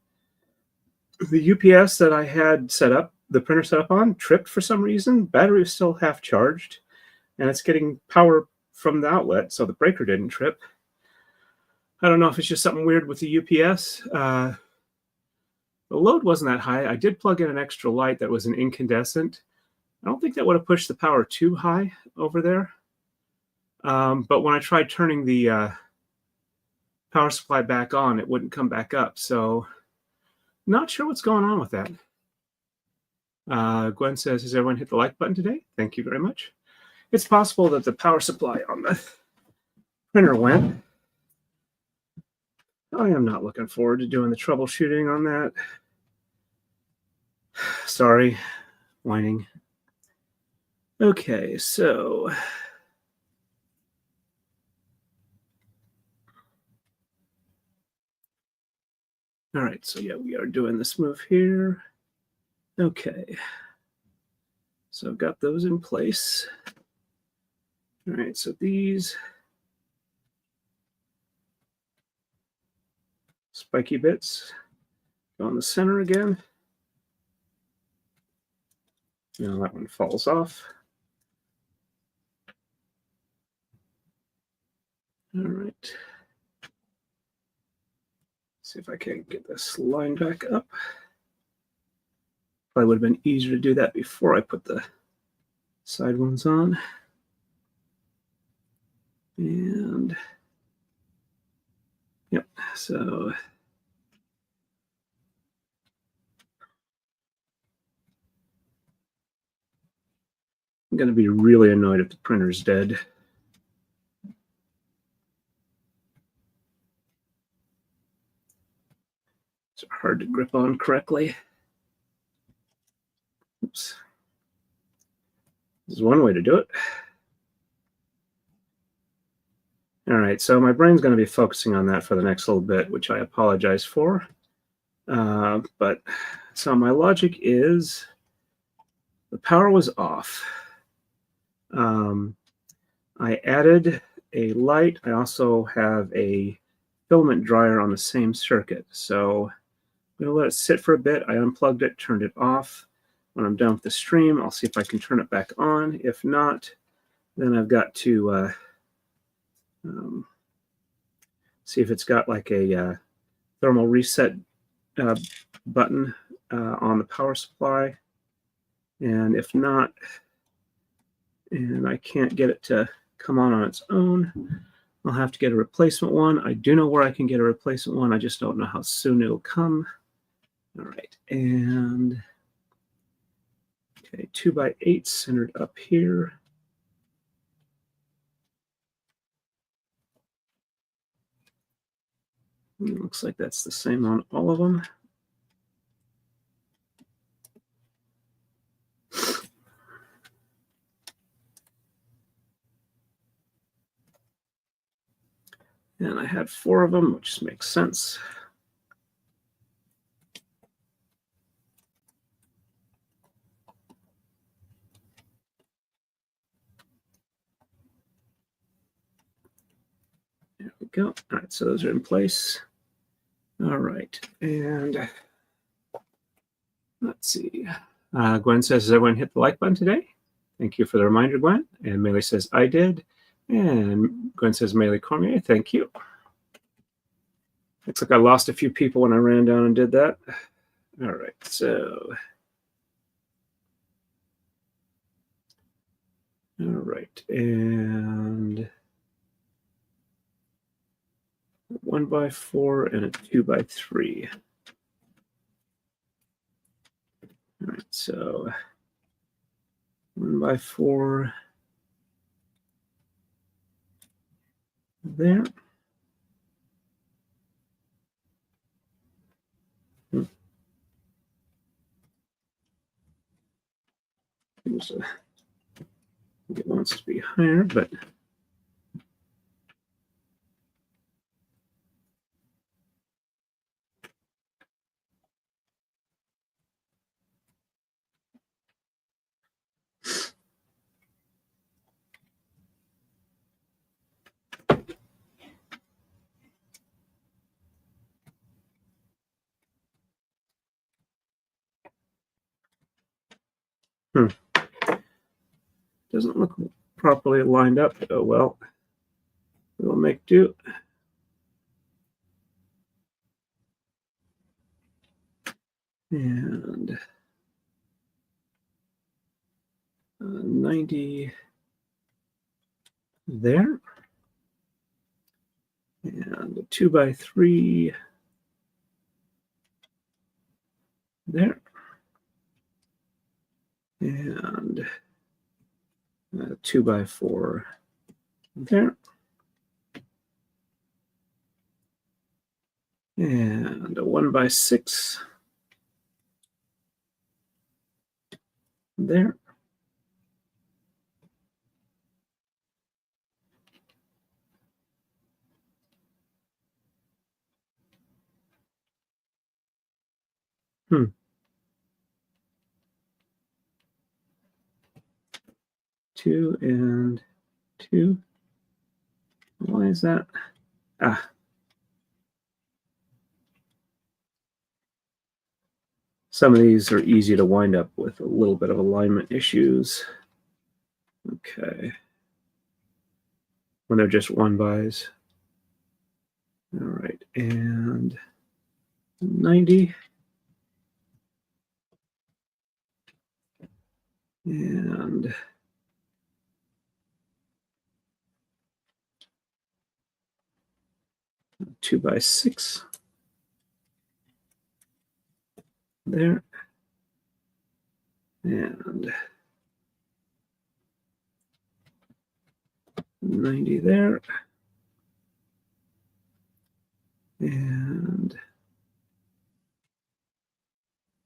UPS that I had set up, the printer set up on, tripped for some reason. Battery was still half charged, and it's getting power from the outlet, so the breaker didn't trip. I don't know if it's just something weird with the UPS. The load wasn't that high. I did plug in an extra light that was an incandescent. I don't think that would have pushed the power too high over there. But when I tried turning the power supply back on, it wouldn't come back up. So not sure what's going on with that. Gwen says, has everyone hit the like button today? Thank you very much. It's possible that the power supply on the printer went. I am not looking forward to doing the troubleshooting on that. Sorry, whining. Okay, so all right, so yeah, we are doing this move here. Okay, so I've got those in place. All right, so these spiky bits go in the center again. Now that one falls off. All right. See if I can get this line back up. Probably would have been easier to do that before I put the side ones on. And yep, so I'm going to be really annoyed if the printer's dead. It's hard to grip on correctly. Oops. This is one way to do it. All right, so my brain's going to be focusing on that for the next little bit, which I apologize for. But so my logic is the power was off. I added a light. I also have a filament dryer on the same circuit. So I'm going to let it sit for a bit. I unplugged it, turned it off. When I'm done with the stream, I'll see if I can turn it back on. If not, then I've got to see if it's got like a thermal reset button on the power supply. And if not, and I can't get it to come on its own, I'll have to get a replacement one. I do know where I can get a replacement one. I just don't know how soon it'll come. All right, and okay, 2x8 centered up here. It looks like that's the same on all of them. And I had 4 of them, which makes sense. There we go. All right, so those are in place. All right, and let's see. Gwen says, has everyone hit the like button today? Thank you for the reminder, Gwen. And Melee says, I did. And Gwen says, Melee Cormier, thank you. Looks like I lost a few people when I ran down and did that. All right, so. All right, and 1x4 and a 2x3. All right, so 1x4 there. It wants to be higher, but Doesn't look properly lined up. Oh well, we'll make do. And 90 there. And a 2x3 there. And a 2x4 there. And a 1x6 there. Hmm. 2 and 2. Why is that? Ah. Some of these are easy to wind up with a little bit of alignment issues. Okay. When they're just 1x's. All right. And 90. And 2x6 there. And 90 there. And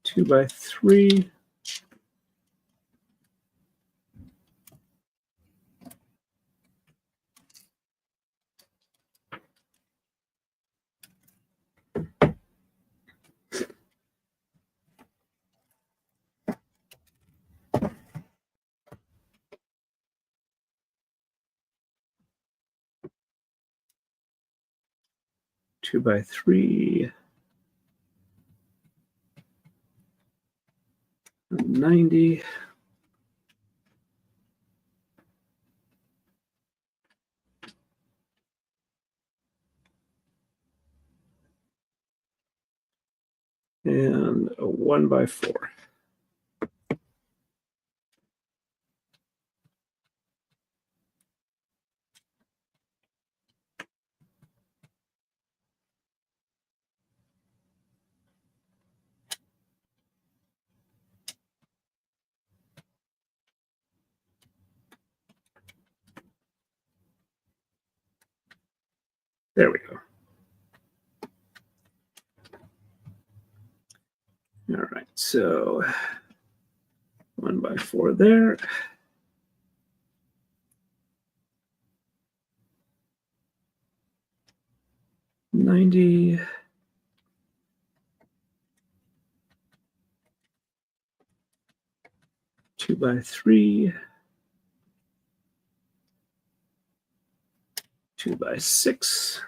2x3. Two by three, 90, and a 1x4. There we go. All right, so 1x4 there. $90. 2x3. 2x6.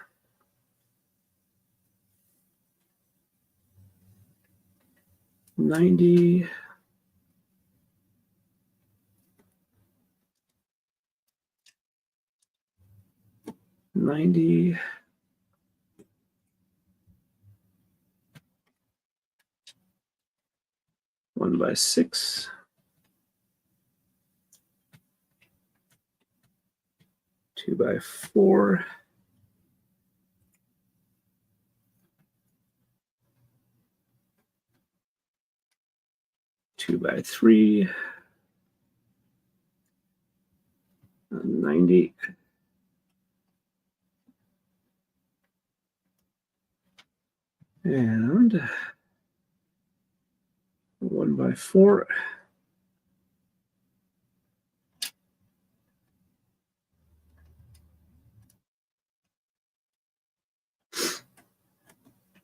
90. 90. 1x6. 2x4. 2x3. 90. And 1x4.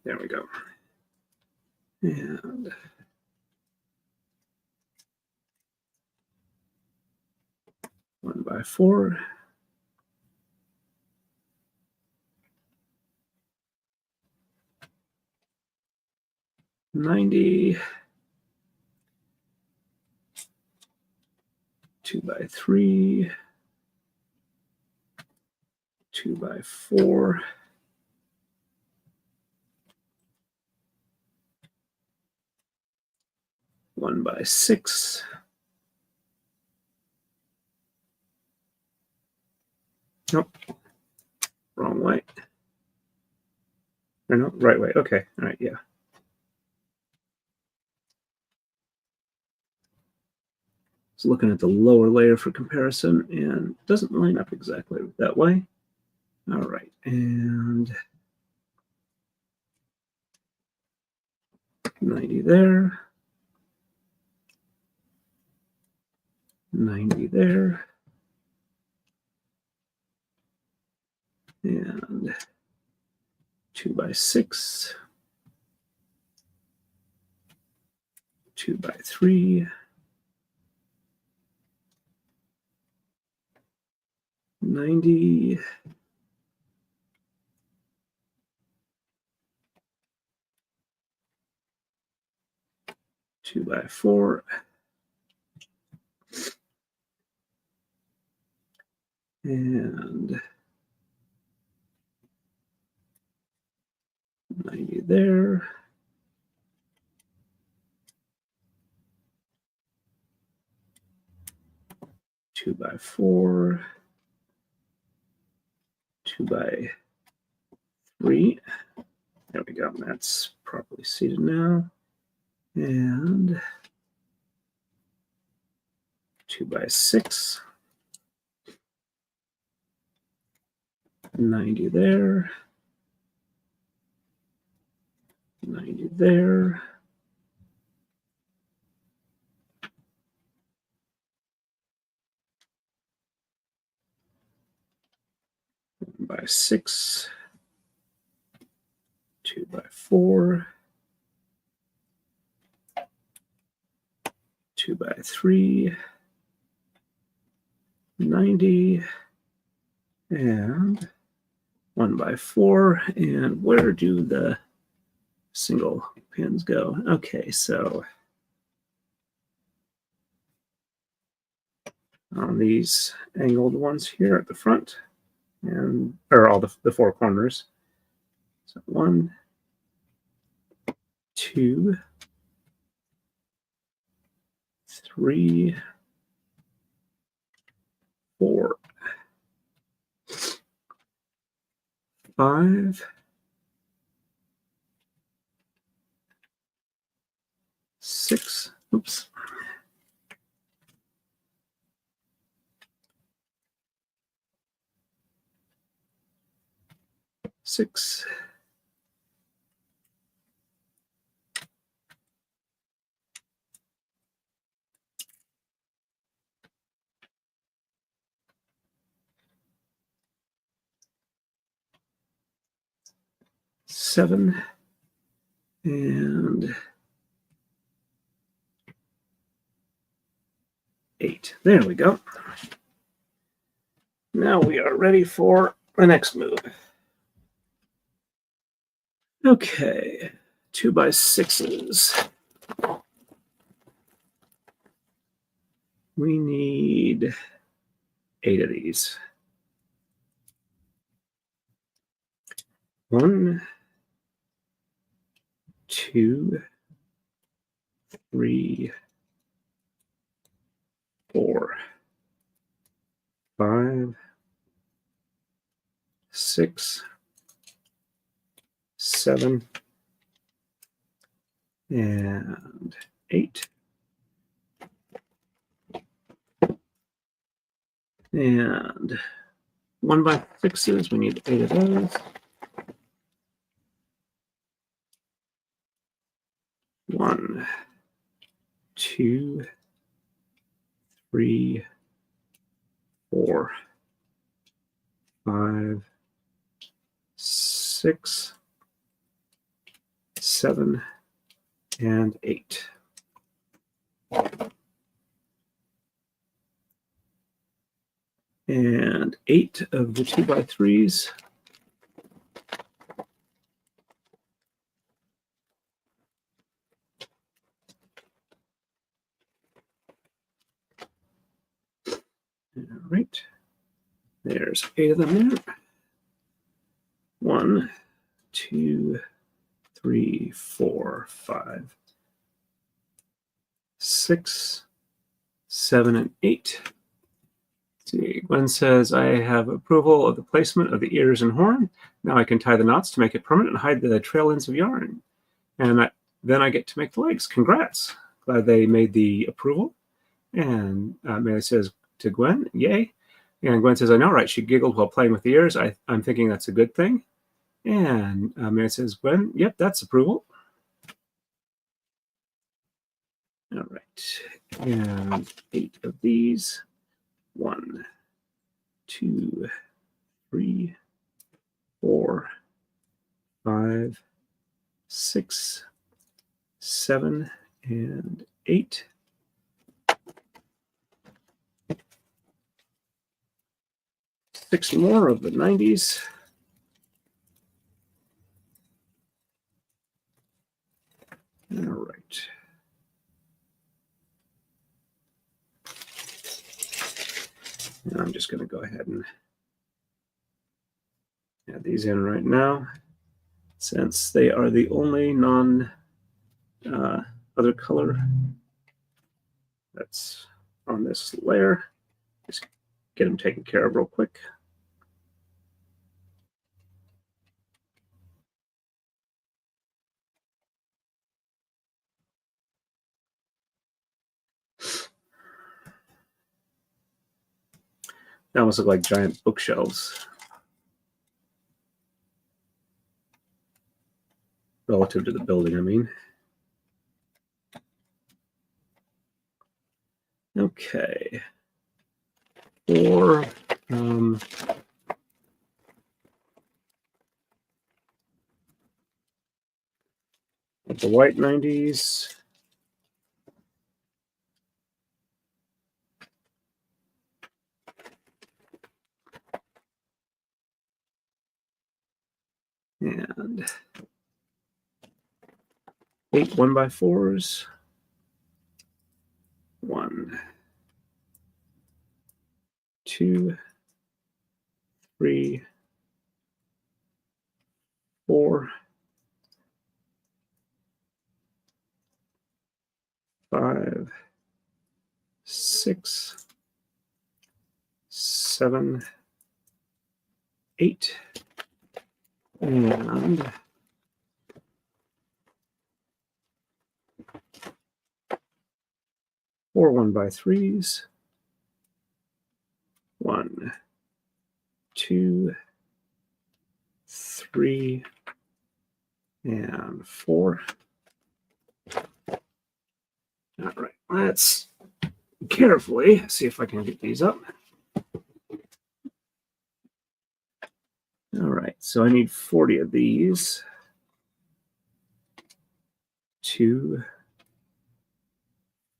There we go. And 1x4. 90. 2x3, 2x4, 1x6, nope, wrong way. Or no, right way. Okay, all right, yeah. So looking at the lower layer for comparison, and it doesn't line up exactly that way. All right, and 90 there, 90 there, and 2x6, 2x3, 90, 2x4, and 90 there, 2x4, 2x3. There we go. That's properly seated now. And 2x6, 90 there, 90 there, 1x6, 2x4, 2x3, 90, and 1x4. And where do the single pins go? Okay, so on these angled ones here at the front, and or all the four corners. So 1, 2, 3, 4, 5, 6. Oops. 6, 7, and 8. There we go. Now we are ready for the next move. Okay, 2x6s. We need 8 of these. 1, 2, 3, 4, 5, 6, 7, and 8. And 1x6s, we need 8 of those. 1, 2, 3, 4, 5, 6, 7, and 8. And 8 of the 2x3s. right. There's 8 of them there. 1, 2, 3, 4, 5, 6, 7, and 8. See, Gwen says, I have approval of the placement of the ears and horn. Now I can tie the knots to make it permanent and hide the trail ends of yarn. And then I get to make the legs. Congrats. Glad they made the approval. And Mary says to Gwen, yay. And Gwen says, I know, right? She giggled while playing with the ears. I'm thinking that's a good thing. And Mary says, Gwen, yep, that's approval. All right. And 8 of these. 1, 2, 3, 4, 5, 6, 7, and 8. Six more of the 90s. All right. And I'm just going to go ahead and add these in right now, since they are the only other color that's on this layer. Just get them taken care of real quick. They almost look like giant bookshelves relative to the building, I mean. Okay. For the white 90s. And 8 1x4s. 1, 2, 3, 4, 5, 6, 7, 8, and 4 1x3s. 1, 2, 3, and 4. All right, let's carefully see if I can get these up. All right, so I need 40 of these. 2,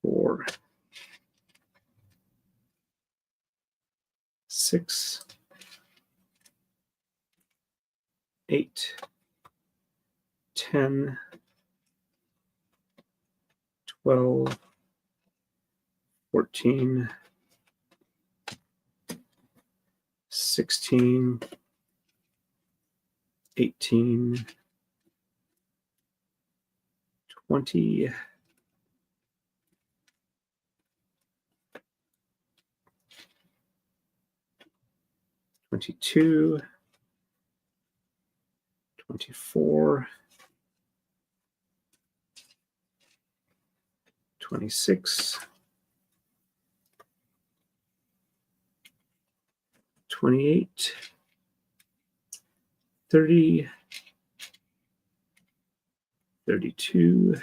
4, 6, 8, 10, 12, 14, 16, 18, 20, 22, 24, 26, 28, 30, 32,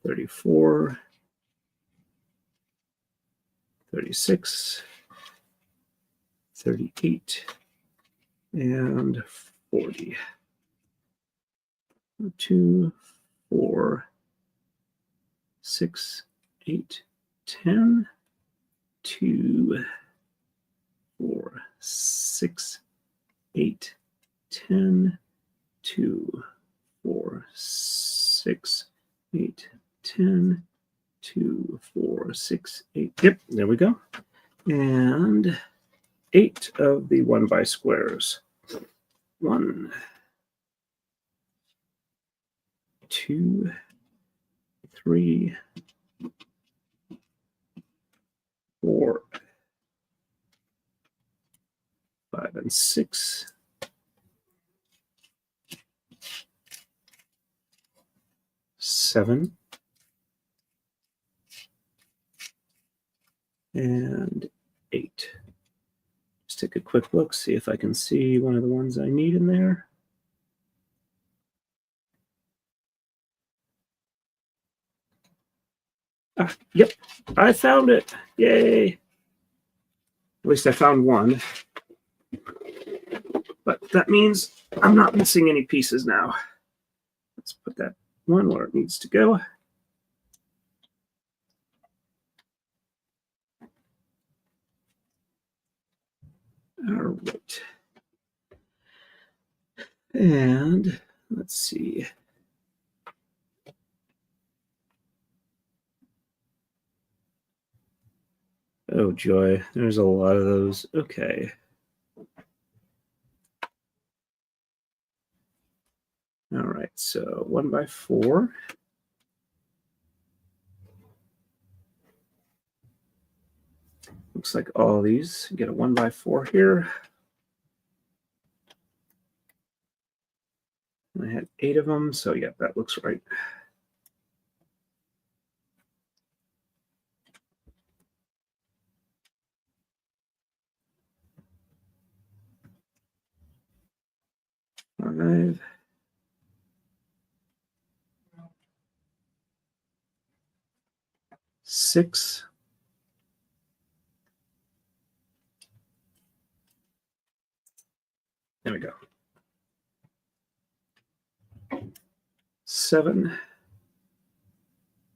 34, 36, 38, and 40. 2, 4, 6, 8, 10. 2, 4, 6, 8, 10. 2, 4, 6, 8, 10. 2, 4, 6, 8. Yep, there we go. And 8 of the 1 by squares. 1, 2, 3, 4, 5, and 6. 7 and 8. Just take a quick look, see if I can see one of the ones I need in there. Ah, yep, I found it. Yay. At least I found one. But that means I'm not missing any pieces now. Let's put that one where it needs to go. All right. And let's see. Oh, joy. There's a lot of those. Okay. All right. So 1 by 4. Looks like all these. Get a 1 by 4 here. I had 8 of them. So, yeah, that looks right. Five. 6. There we go. 7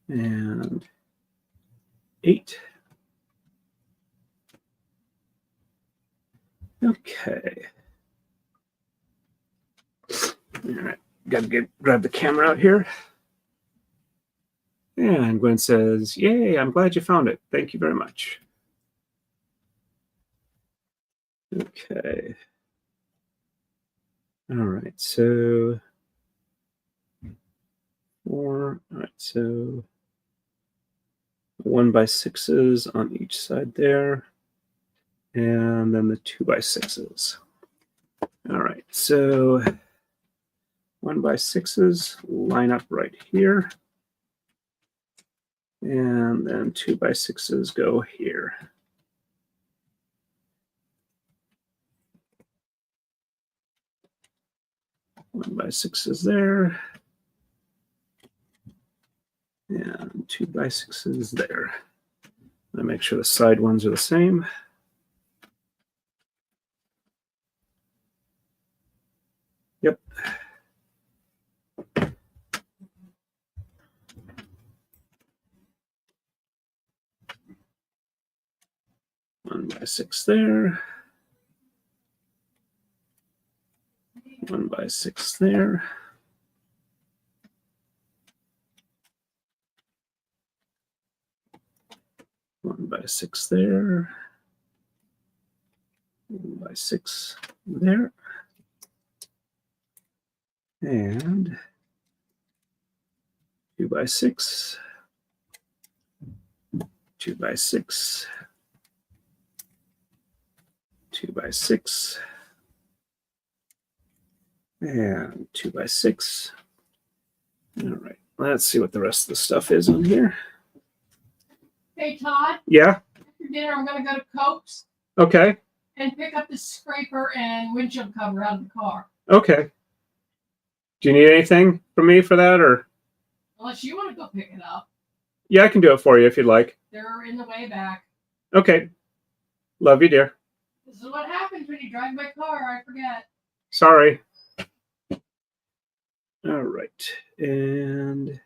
and 8. Okay. All right. Got to grab the camera out here. And Gwen says, "Yay, I'm glad you found it. Thank you very much." Okay. All right. So 4. All right. So 1 by 6s on each side there. And then the 2 by 6s. All right. So 1 by 6s line up right here. And then 2 by 6s go here. One by 6s there. And 2 by 6s there. Let me make sure the side ones are the same. Yep. One by 6 there. 1 by 6 there. One by 6 there. 1 by 6 there. And 2 by 6. 2 by 6. 2 by 6. And 2 by 6. All right. Let's see what the rest of the stuff is on here. Hey, Todd. Yeah? After dinner, I'm going to go to Coke's. Okay. And pick up the scraper and windshield cover out of the car. Okay. Do you need anything from me for that, or? Unless you want to go pick it up. Yeah, I can do it for you if you'd like. They're in the way back. Okay. Love you, dear. This is what happens when you drive my car. I forget. Sorry. All right. And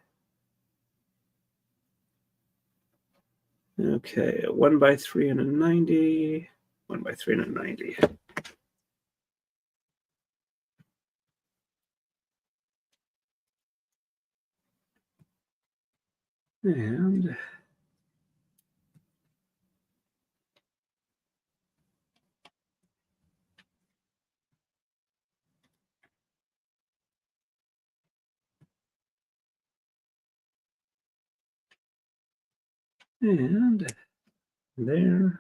okay, a 1 by 3 and a 90. 1 by 3 and a 90. And there,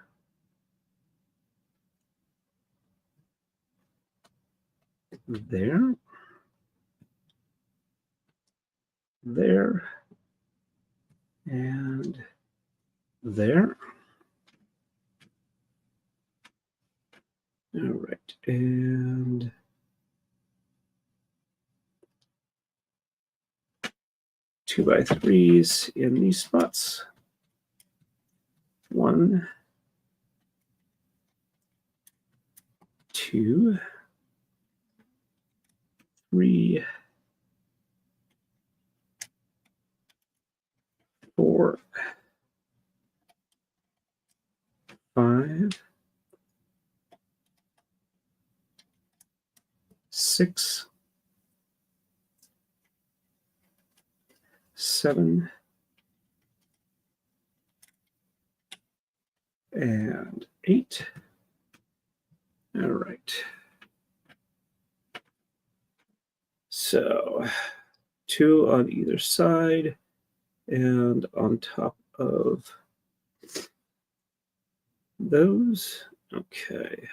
there, there, and there. All right, and 2x3s in these spots. 1, 2, 3, 4, 5, 6, 7, and 8. All right. So 2 on either side, and on top of those. Okay.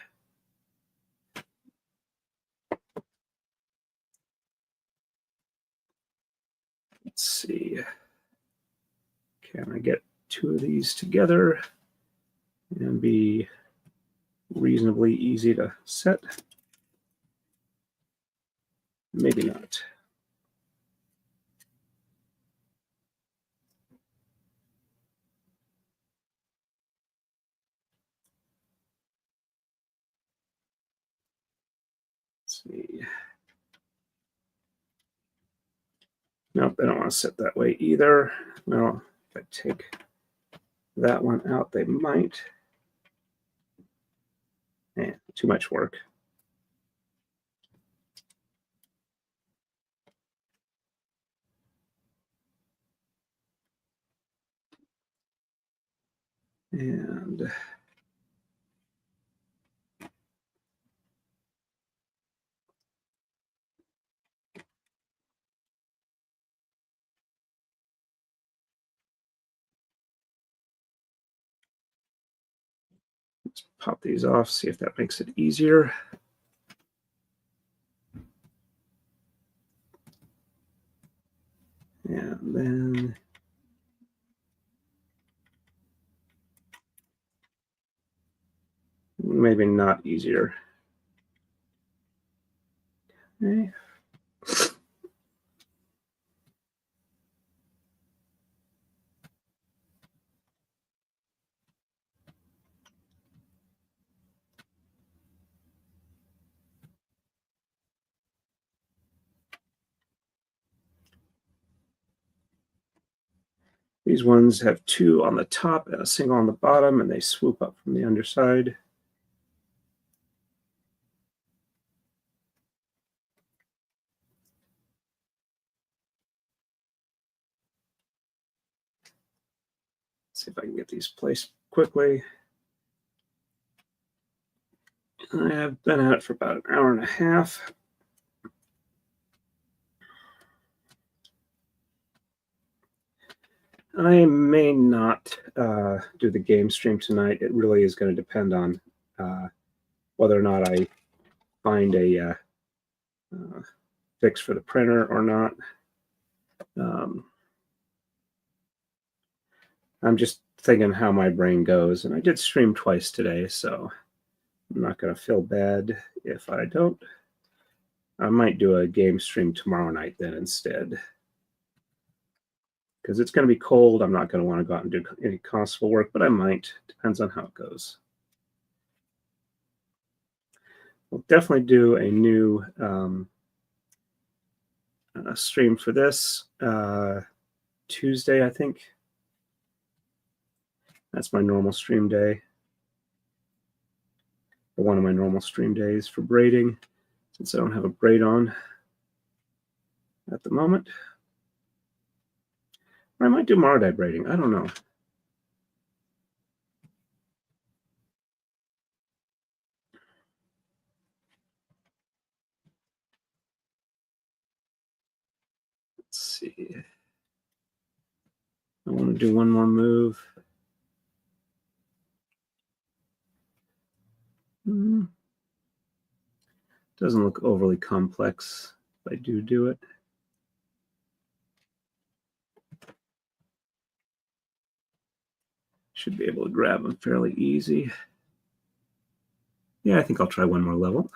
Let's see. Can I get 2 of these together and be reasonably easy to set? Maybe not. Let's see. Nope, I don't want to set that way either. Well, if I take that one out, they might. Too much work. And let's pop these off, see if that makes it easier. And then maybe not easier. Okay. These ones have 2 on the top and a single on the bottom, and they swoop up from the underside. Let's see if I can get these placed quickly. I have been at it for about an hour and a half. I may not do the game stream tonight. It really is going to depend on whether or not I find a fix for the printer or not. I'm just thinking how my brain goes, and I did stream twice today, so I'm not going to feel bad if I don't. I might do a game stream tomorrow night then instead. Because it's going to be cold. I'm not going to want to go out and do any constable work, but I might. Depends on how it goes. We'll definitely do a new stream for this Tuesday, I think. That's my normal stream day. Or one of my normal stream days for braiding, since I don't have a braid on at the moment. Or I might do Mardai braiding. I don't know. Let's see. I want to do one more move. Doesn't look overly complex if I do it. Should be able to grab them fairly easy. Yeah, I think I'll try one more level.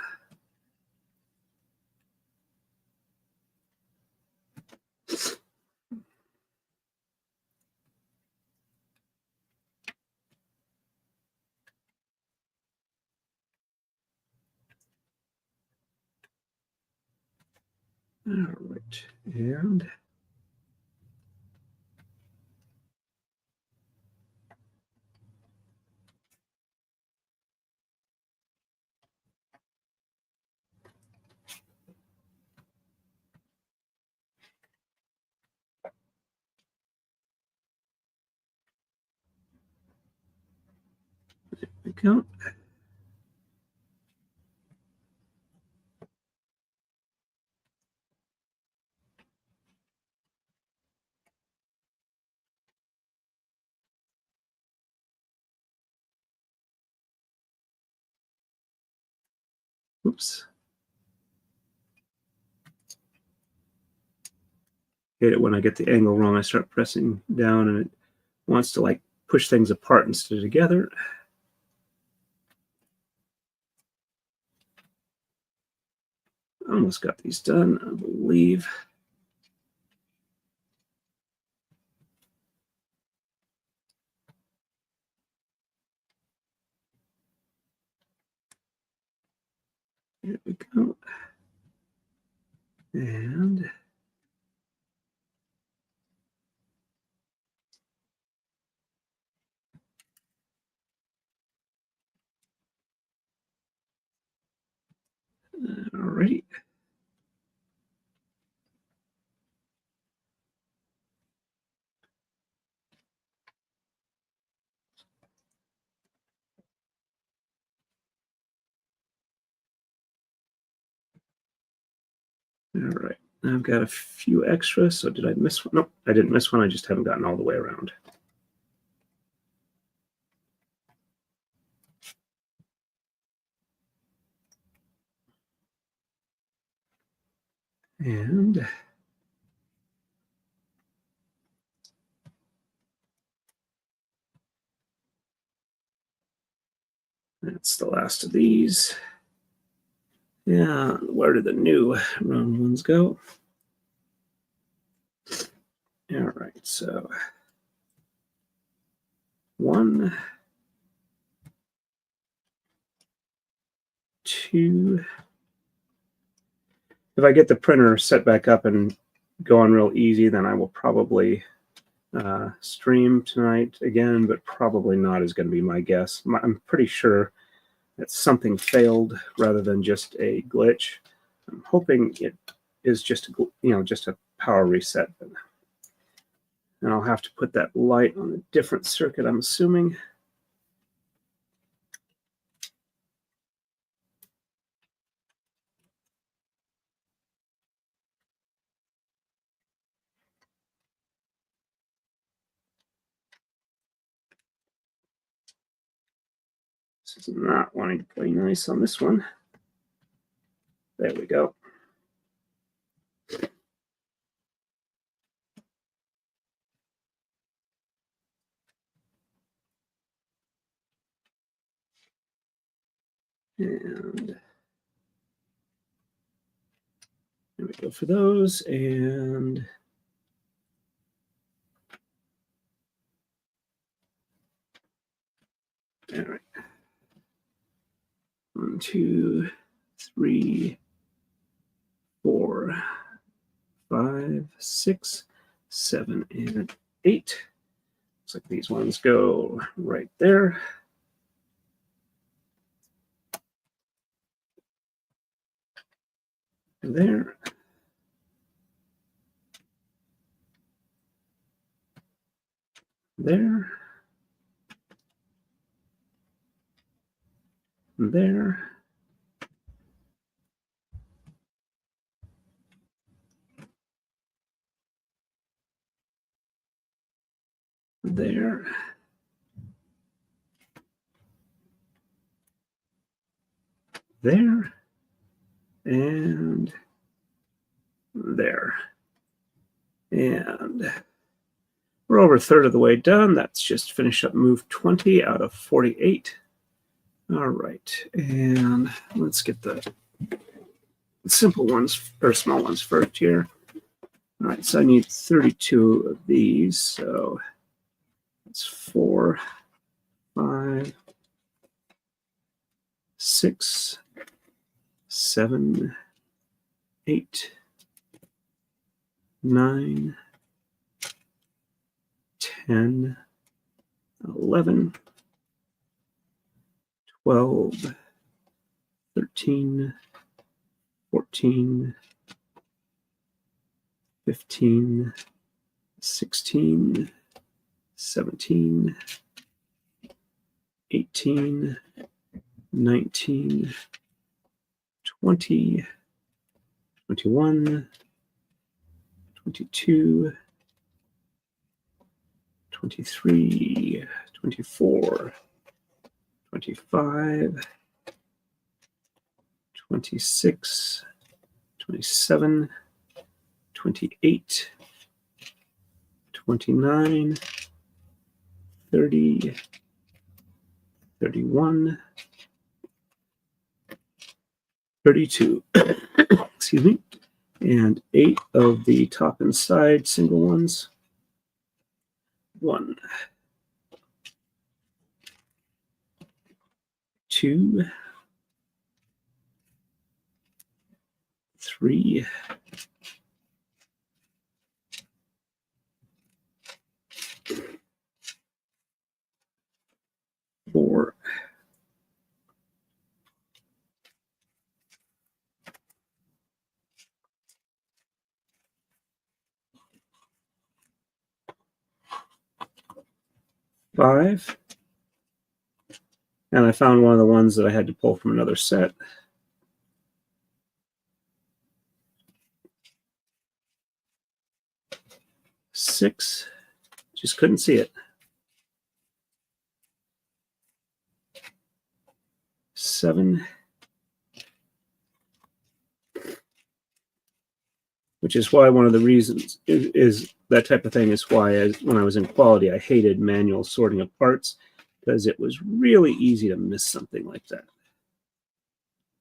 All right, and there we go. Oops. Hate it when I get the angle wrong. I start pressing down and it wants to like push things apart instead of together. Almost got these done, I believe. There we go. And all right. All right. I've got a few extras. So did I miss one? Nope, I didn't miss one. I just haven't gotten all the way around. And that's the last of these. Yeah, where did the new round ones go? All right, so 1, 2. If I get the printer set back up and going real easy, then I will probably stream tonight again, but probably not is going to be my guess. I'm pretty sure that something failed rather than just a glitch. I'm hoping it is just a power reset. And I'll have to put that light on a different circuit, I'm assuming. This is not wanting to play nice on this one. There we go. And there we go for those. And all right. 1, 2, 3, 4, 5, 6, 7, and 8. Looks like these ones go right there. And there. there, there, there, there, and there. And we're over a third of the way done. That's just finish up move 20 out of 48. All right, and let's get the simple ones or small ones first here. All right, so I need 32 of these. So it's 4, 5, 6, 7, 8, 9, 10, 11, 12, 13, 14, 15, 16, 17, 18, 19, 20, 21, 22, 23, 24, 25, 26, 27, 28, 29, 30, 31, 32, excuse me, and 8 of the top and side single ones. 1, 2, 3, 4, 5, and I found one of the ones that I had to pull from another set. 6, just couldn't see it. 7, which is why one of the reasons is that type of thing is why when I was in quality, I hated manual sorting of parts because it was really easy to miss something like that.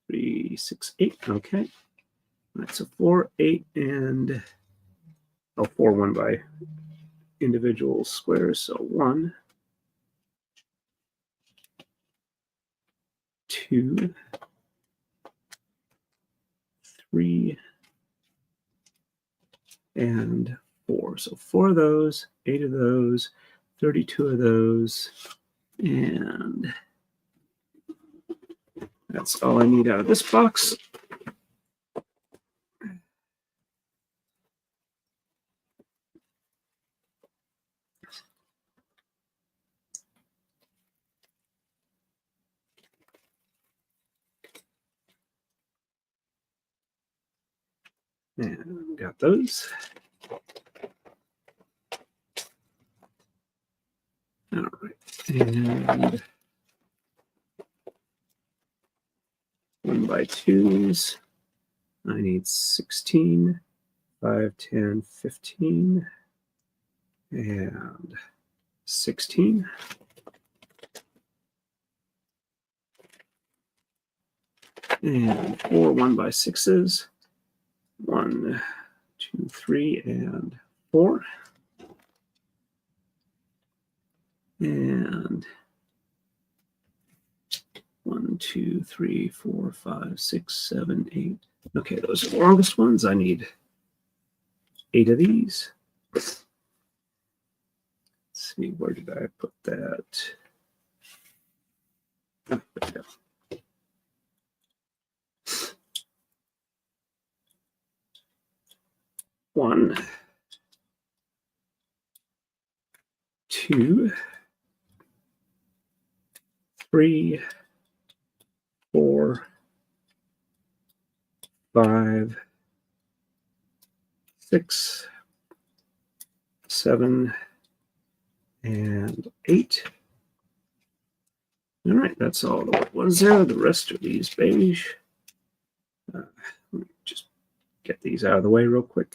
3, 6, 8. Okay. All right, so 4, 8, and 4 1 by individual squares. So 1, 2, 3, and 4. So 4 of those, 8 of those, 32 of those, and that's all I need out of this box. And got those. All right. And 1 by 2s. I need 16, 5, 10, 15, and 16. And 4 1 by 6s. 1, 2, 3, and 4. And 1, 2, 3, 4, 5, 6, 7, 8. Okay, those are the longest ones. I need 8 of these. Let's see, where did I put that? Oh, there we go. 1, 2, 3, 4, 5, 6, 7, and 8. All right, that's all the white ones there. The rest are these beige. Let me just get these out of the way real quick.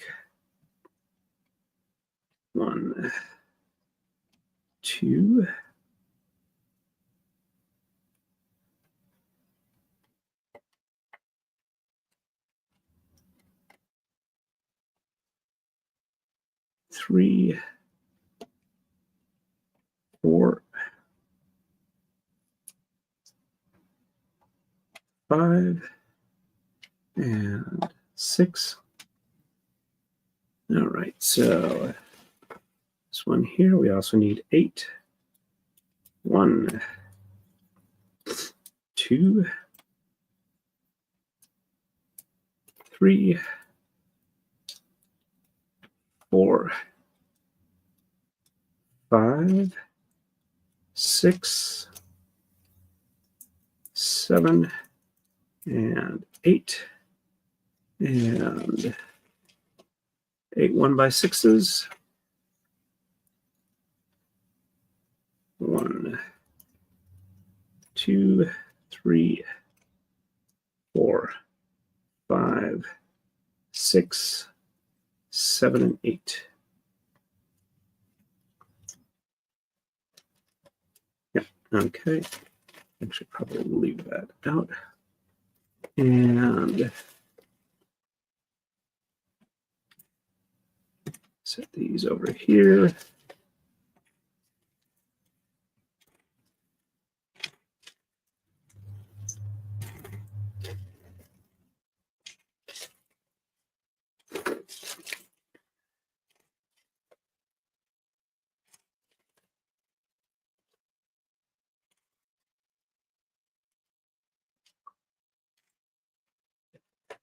1, 2, 3, 4, 5, and 6. All right, so this one here, we also need 8. 1, 2, 3, 4, 5, 6, 7, and 8. And 8 1x6s. 1, 2, 3, 4, 5, 6, 7, and 8. Yeah, okay. I should probably leave that out. And set these over here.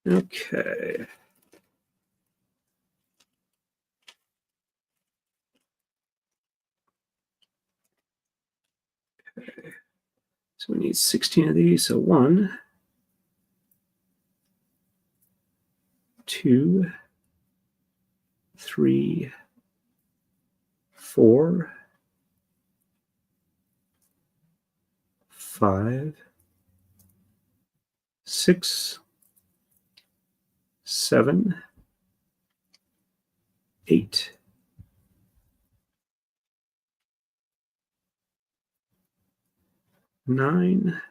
Okay. So we need 16 of these. So 1, 2, 3, 4, 5, 6, 7, 8. 9,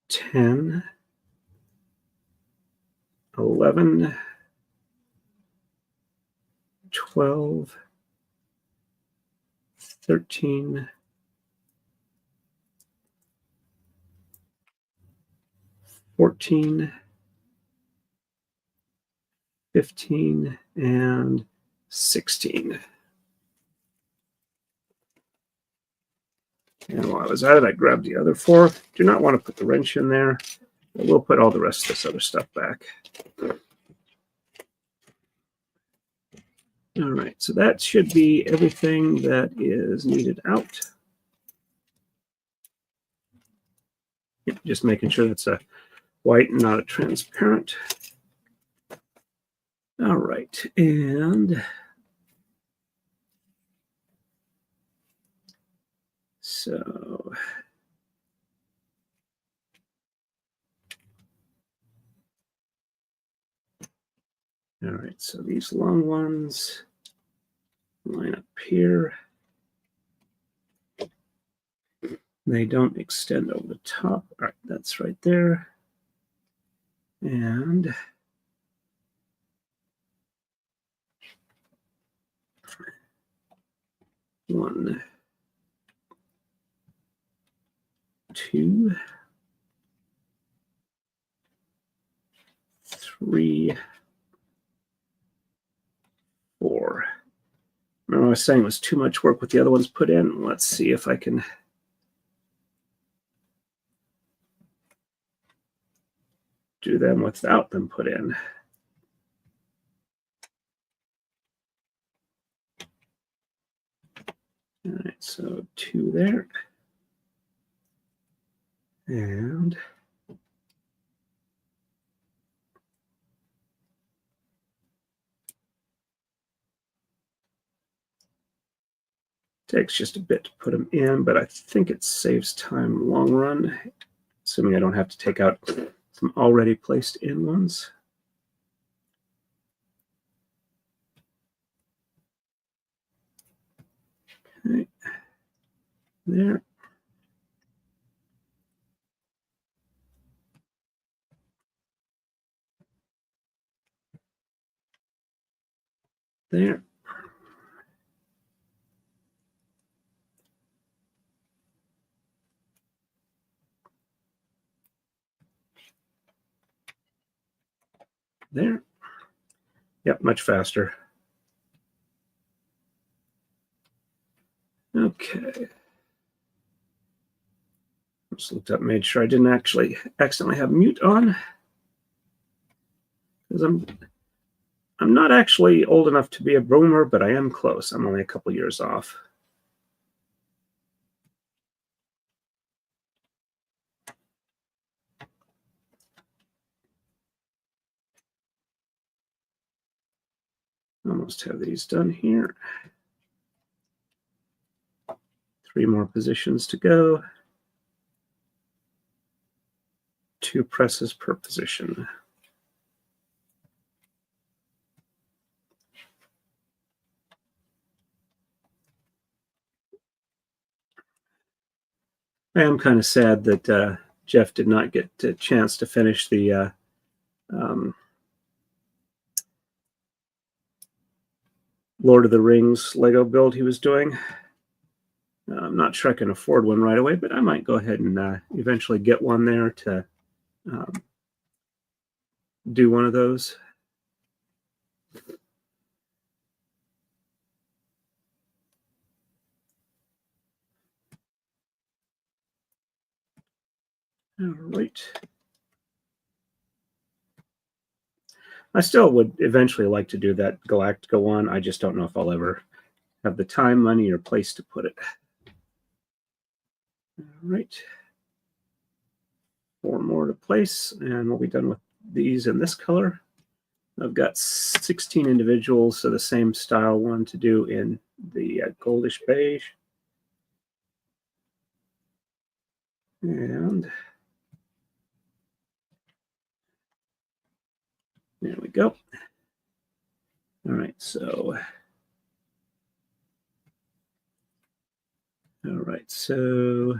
10, 11, 12, 13, 14, 15, and 16. And while I was at it, I grabbed the other 4. Do not want to put the wrench in there. But we'll put all the rest of this other stuff back. All right, so that should be everything that is needed out. Yep, just making sure it's a white and not a transparent. All right, and so all right, so these long ones line up here. They don't extend over the top. All right, that's right there. And one, 2, 3, 4. Remember I was saying it was too much work with the other ones put in? Let's see if I can. do them without them put in. All right, so 2 there. And takes just a bit to put them in, but I think it saves time long run, assuming I don't have to take out some already placed in ones. Okay, there. There. There. Yep, much faster. Okay. Just looked up, made sure I didn't actually accidentally have mute on. Because I'm not actually old enough to be a boomer, but I am close. I'm only a couple years off. Almost have these done here. 3 more positions to go. 2 presses per position. I am kind of sad that Jeff did not get a chance to finish the Lord of the Rings Lego build he was doing. I'm not sure I can afford one right away, but I might go ahead and eventually get one there to do one of those. All right. I still would eventually like to do that Galactica one. I just don't know if I'll ever have the time, money, or place to put it. All right. 4 more to place, and we'll be done with these in this color. I've got 16 individuals, so the same style one to do in the goldish beige. And there we go. All right, so all right, so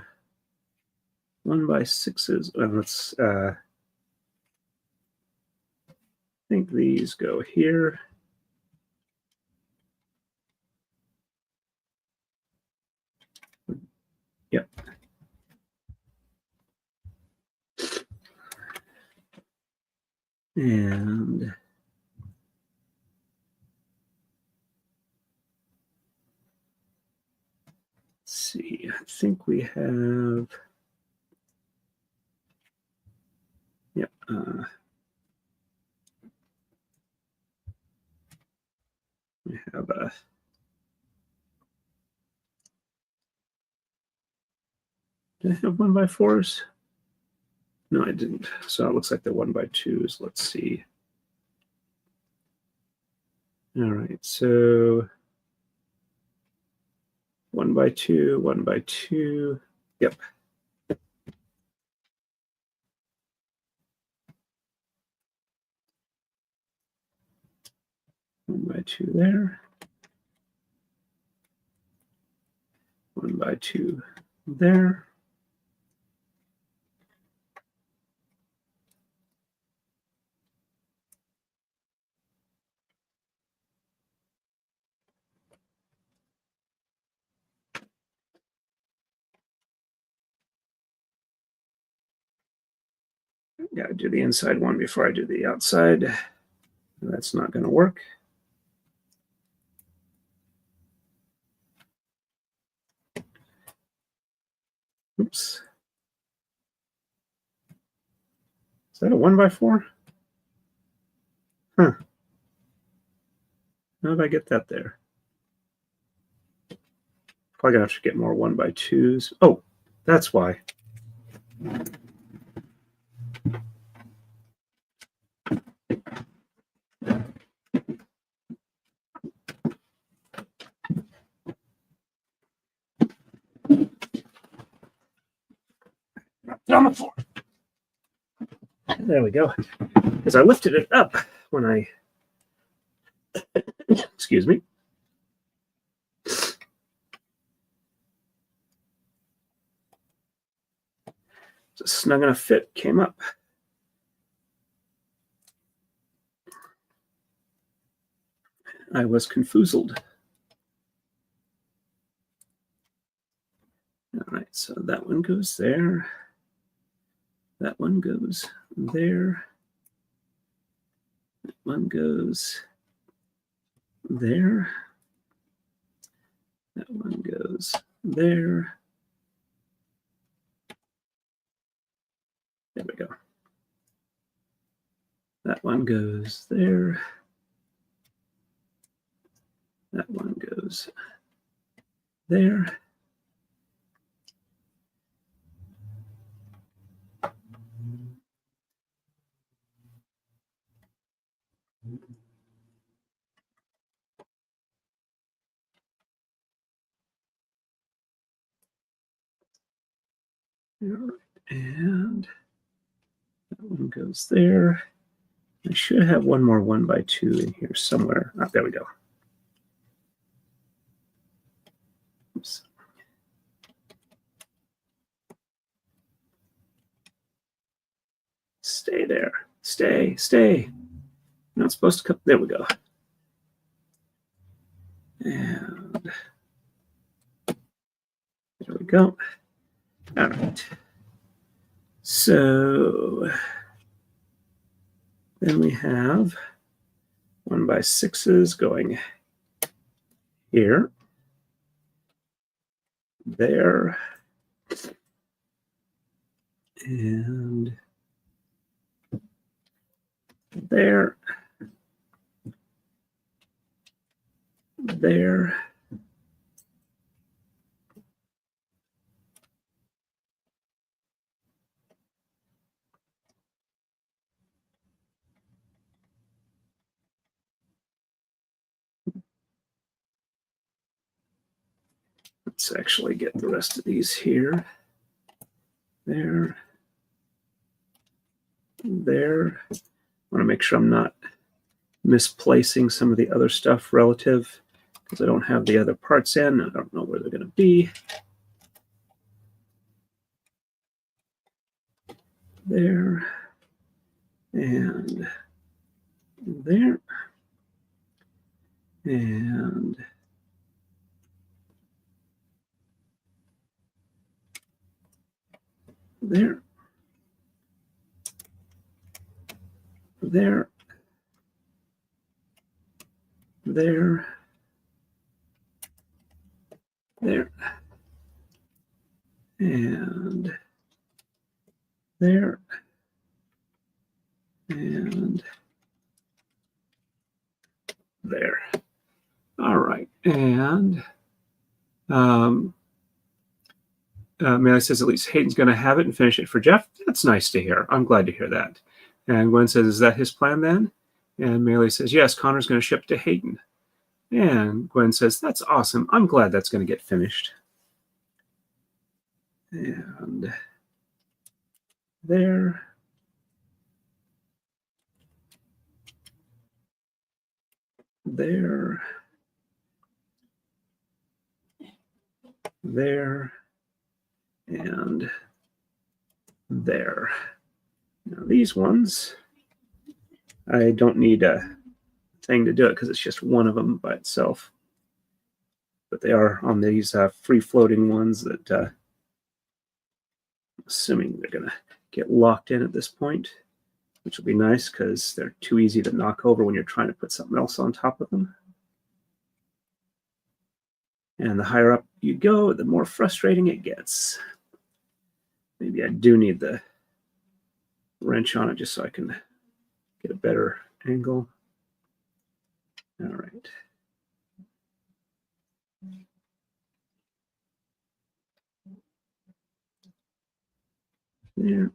1x6s. Well, let's I think these go here. Yep. And let's see, I think we have, yep, we have a, did I have 1x4s? No, I didn't. So it looks like they're 1x2s. Let's see. All right, so 1x2, 1x2. Yep. One by two there. 1x2 there. Got to do the inside one before I do the outside. That's not going to work. Oops. that a 1x4? Huh. How did I get that there? Probably gonna have to get more 1x2s. Oh, that's why. On the floor. There we go. Because I lifted it up when I, excuse me. Just snug enough fit came up. I was confoozled. All right, so that one goes there. That one goes there. That one goes there. That one goes there. There we go. That one goes there. That one goes there. All right, and that one goes there. I should have one more 1x2 in here somewhere. Oh, there we go. Oops. Stay there. Stay, stay. Not supposed to come. There we go. And there we go. All right. So then we have 1x6s going here, there, and there, there, let's actually get the rest of these here, there, there. I want to make sure I'm not misplacing some of the other stuff relative, because I don't have the other parts in. I don't know where they're going to be. There, and there, and there, there, there, there, and there, and there. All right, and Mary says at least Hayden's going to have it and finish it for Jeff. That's nice to hear. I'm glad to hear that. And Gwen says, is that his plan then? And Melee says, yes, Connor's going to ship to Hayden. And Gwen says, that's awesome. I'm glad that's going to get finished. And there. There. There. And there. Now these ones, I don't need a thing to do it because it's just one of them by itself. But they are on these free-floating ones that I'm assuming they're going to get locked in at this point, which will be nice because they're too easy to knock over when you're trying to put something else on top of them. And the higher up you go, the more frustrating it gets. Maybe I do need the wrench on it just so I can get a better angle. All right. There.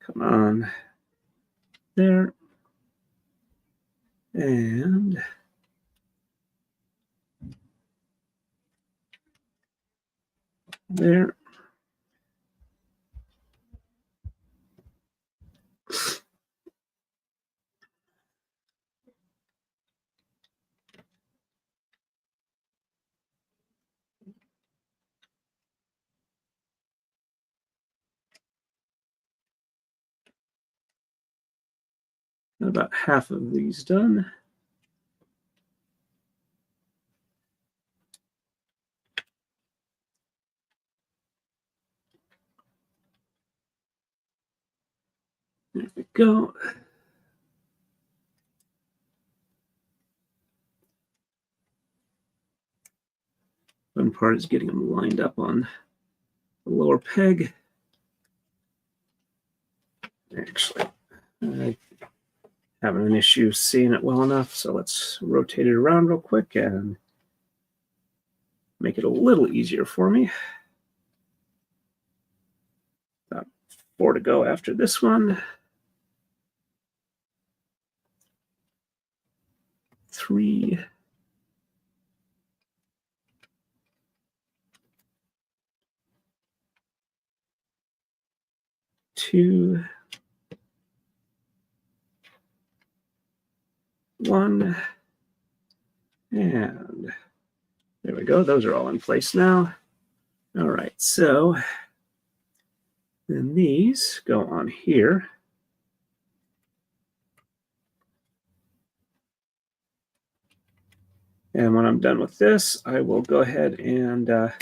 Come on. There. And there. Got about half of these done. There we go. Fun part is getting them lined up on the lower peg. Actually, I'm having an issue seeing it well enough, so let's rotate it around real quick and make it a little easier for me. About 4 to go after this one. 3. 2. 1. And there we go. Those are all in place now. All right, so then these go on here. And when I'm done with this, I will go ahead and go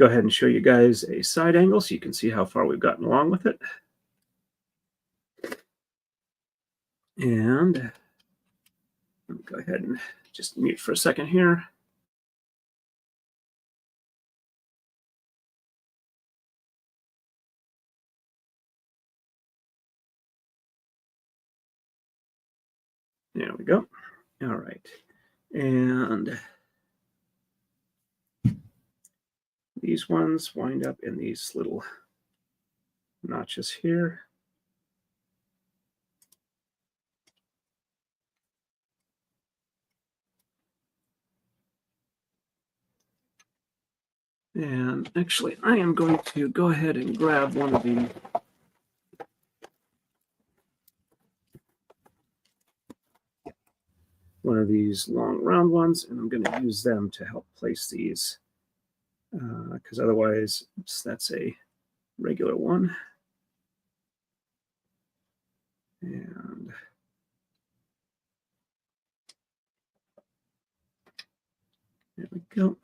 ahead and show you guys a side angle so you can see how far we've gotten along with it. And let me go ahead and just mute for a second here. There we go. All right. And these ones wind up in these little notches here. And actually, I am going to go ahead and grab one of these long round ones, and I'm going to use them to help place these, because otherwise, that's a regular one. And there we go.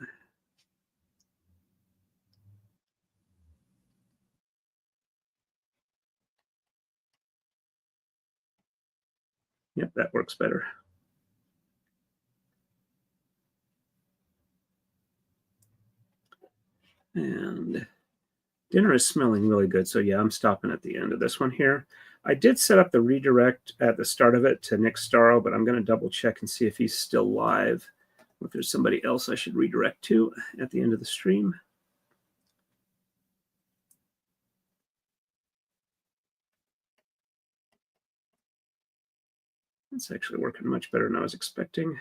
Yep, that works better. And dinner is smelling really good. So yeah, I'm stopping at the end of this one here. I did set up the redirect at the start of it to Nick Starro, but I'm going to double check and see if he's still live. If there's somebody else I should redirect to at the end of the stream. It's actually working much better than I was expecting.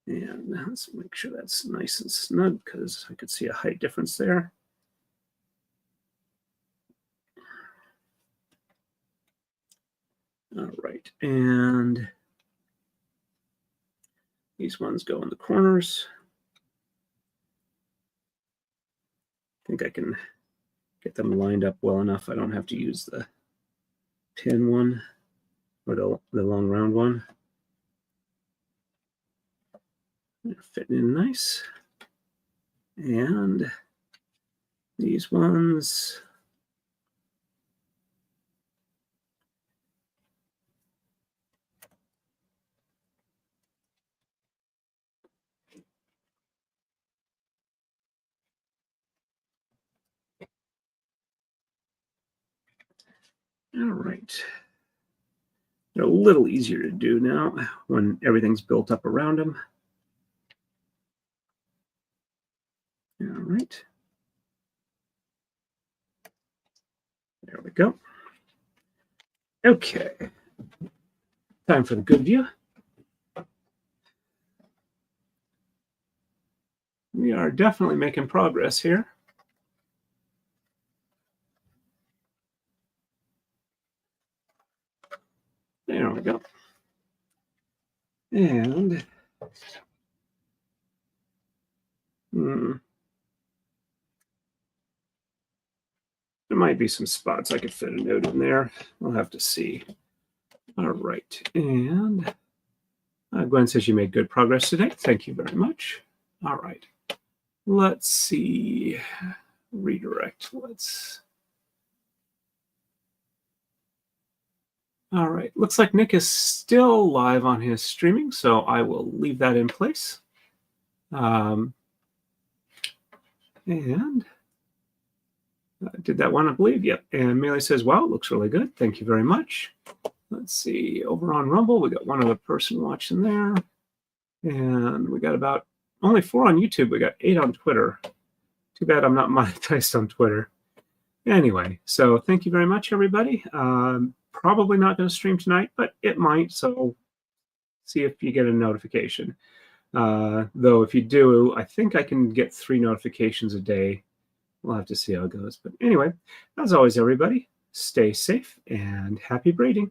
And let's make sure that's nice and snug because I could see a height difference there. All right, and these ones go in the corners. I think I can get them lined up well enough. I don't have to use the pin one or the long round one. They're fitting in nice. And these ones All right. They're a little easier to do now when everything's built up around them. All right. There we go. Okay. Time for the good view. We are definitely making progress here. There we go. And there might be some spots I could fit a note in there. We'll have to see. All right. And Gwen says you made good progress today. Thank you very much. All right. Let's see. Redirect. All right. Looks like Nick is still live on his streaming, so I will leave that in place. And I did that one, I believe. Yep. And Melee says, wow, it looks really good. Thank you very much. Let's see. Over on Rumble, we got one other person watching there. And we got about only 4 on YouTube. We got 8 on Twitter. Too bad I'm not monetized on Twitter. Anyway, so thank you very much, everybody. Probably not going to stream tonight, but it might. So see if you get a notification. Though if you do, I think I can get 3 notifications a day. We'll have to see how it goes. But anyway, as always, everybody, stay safe and happy braiding.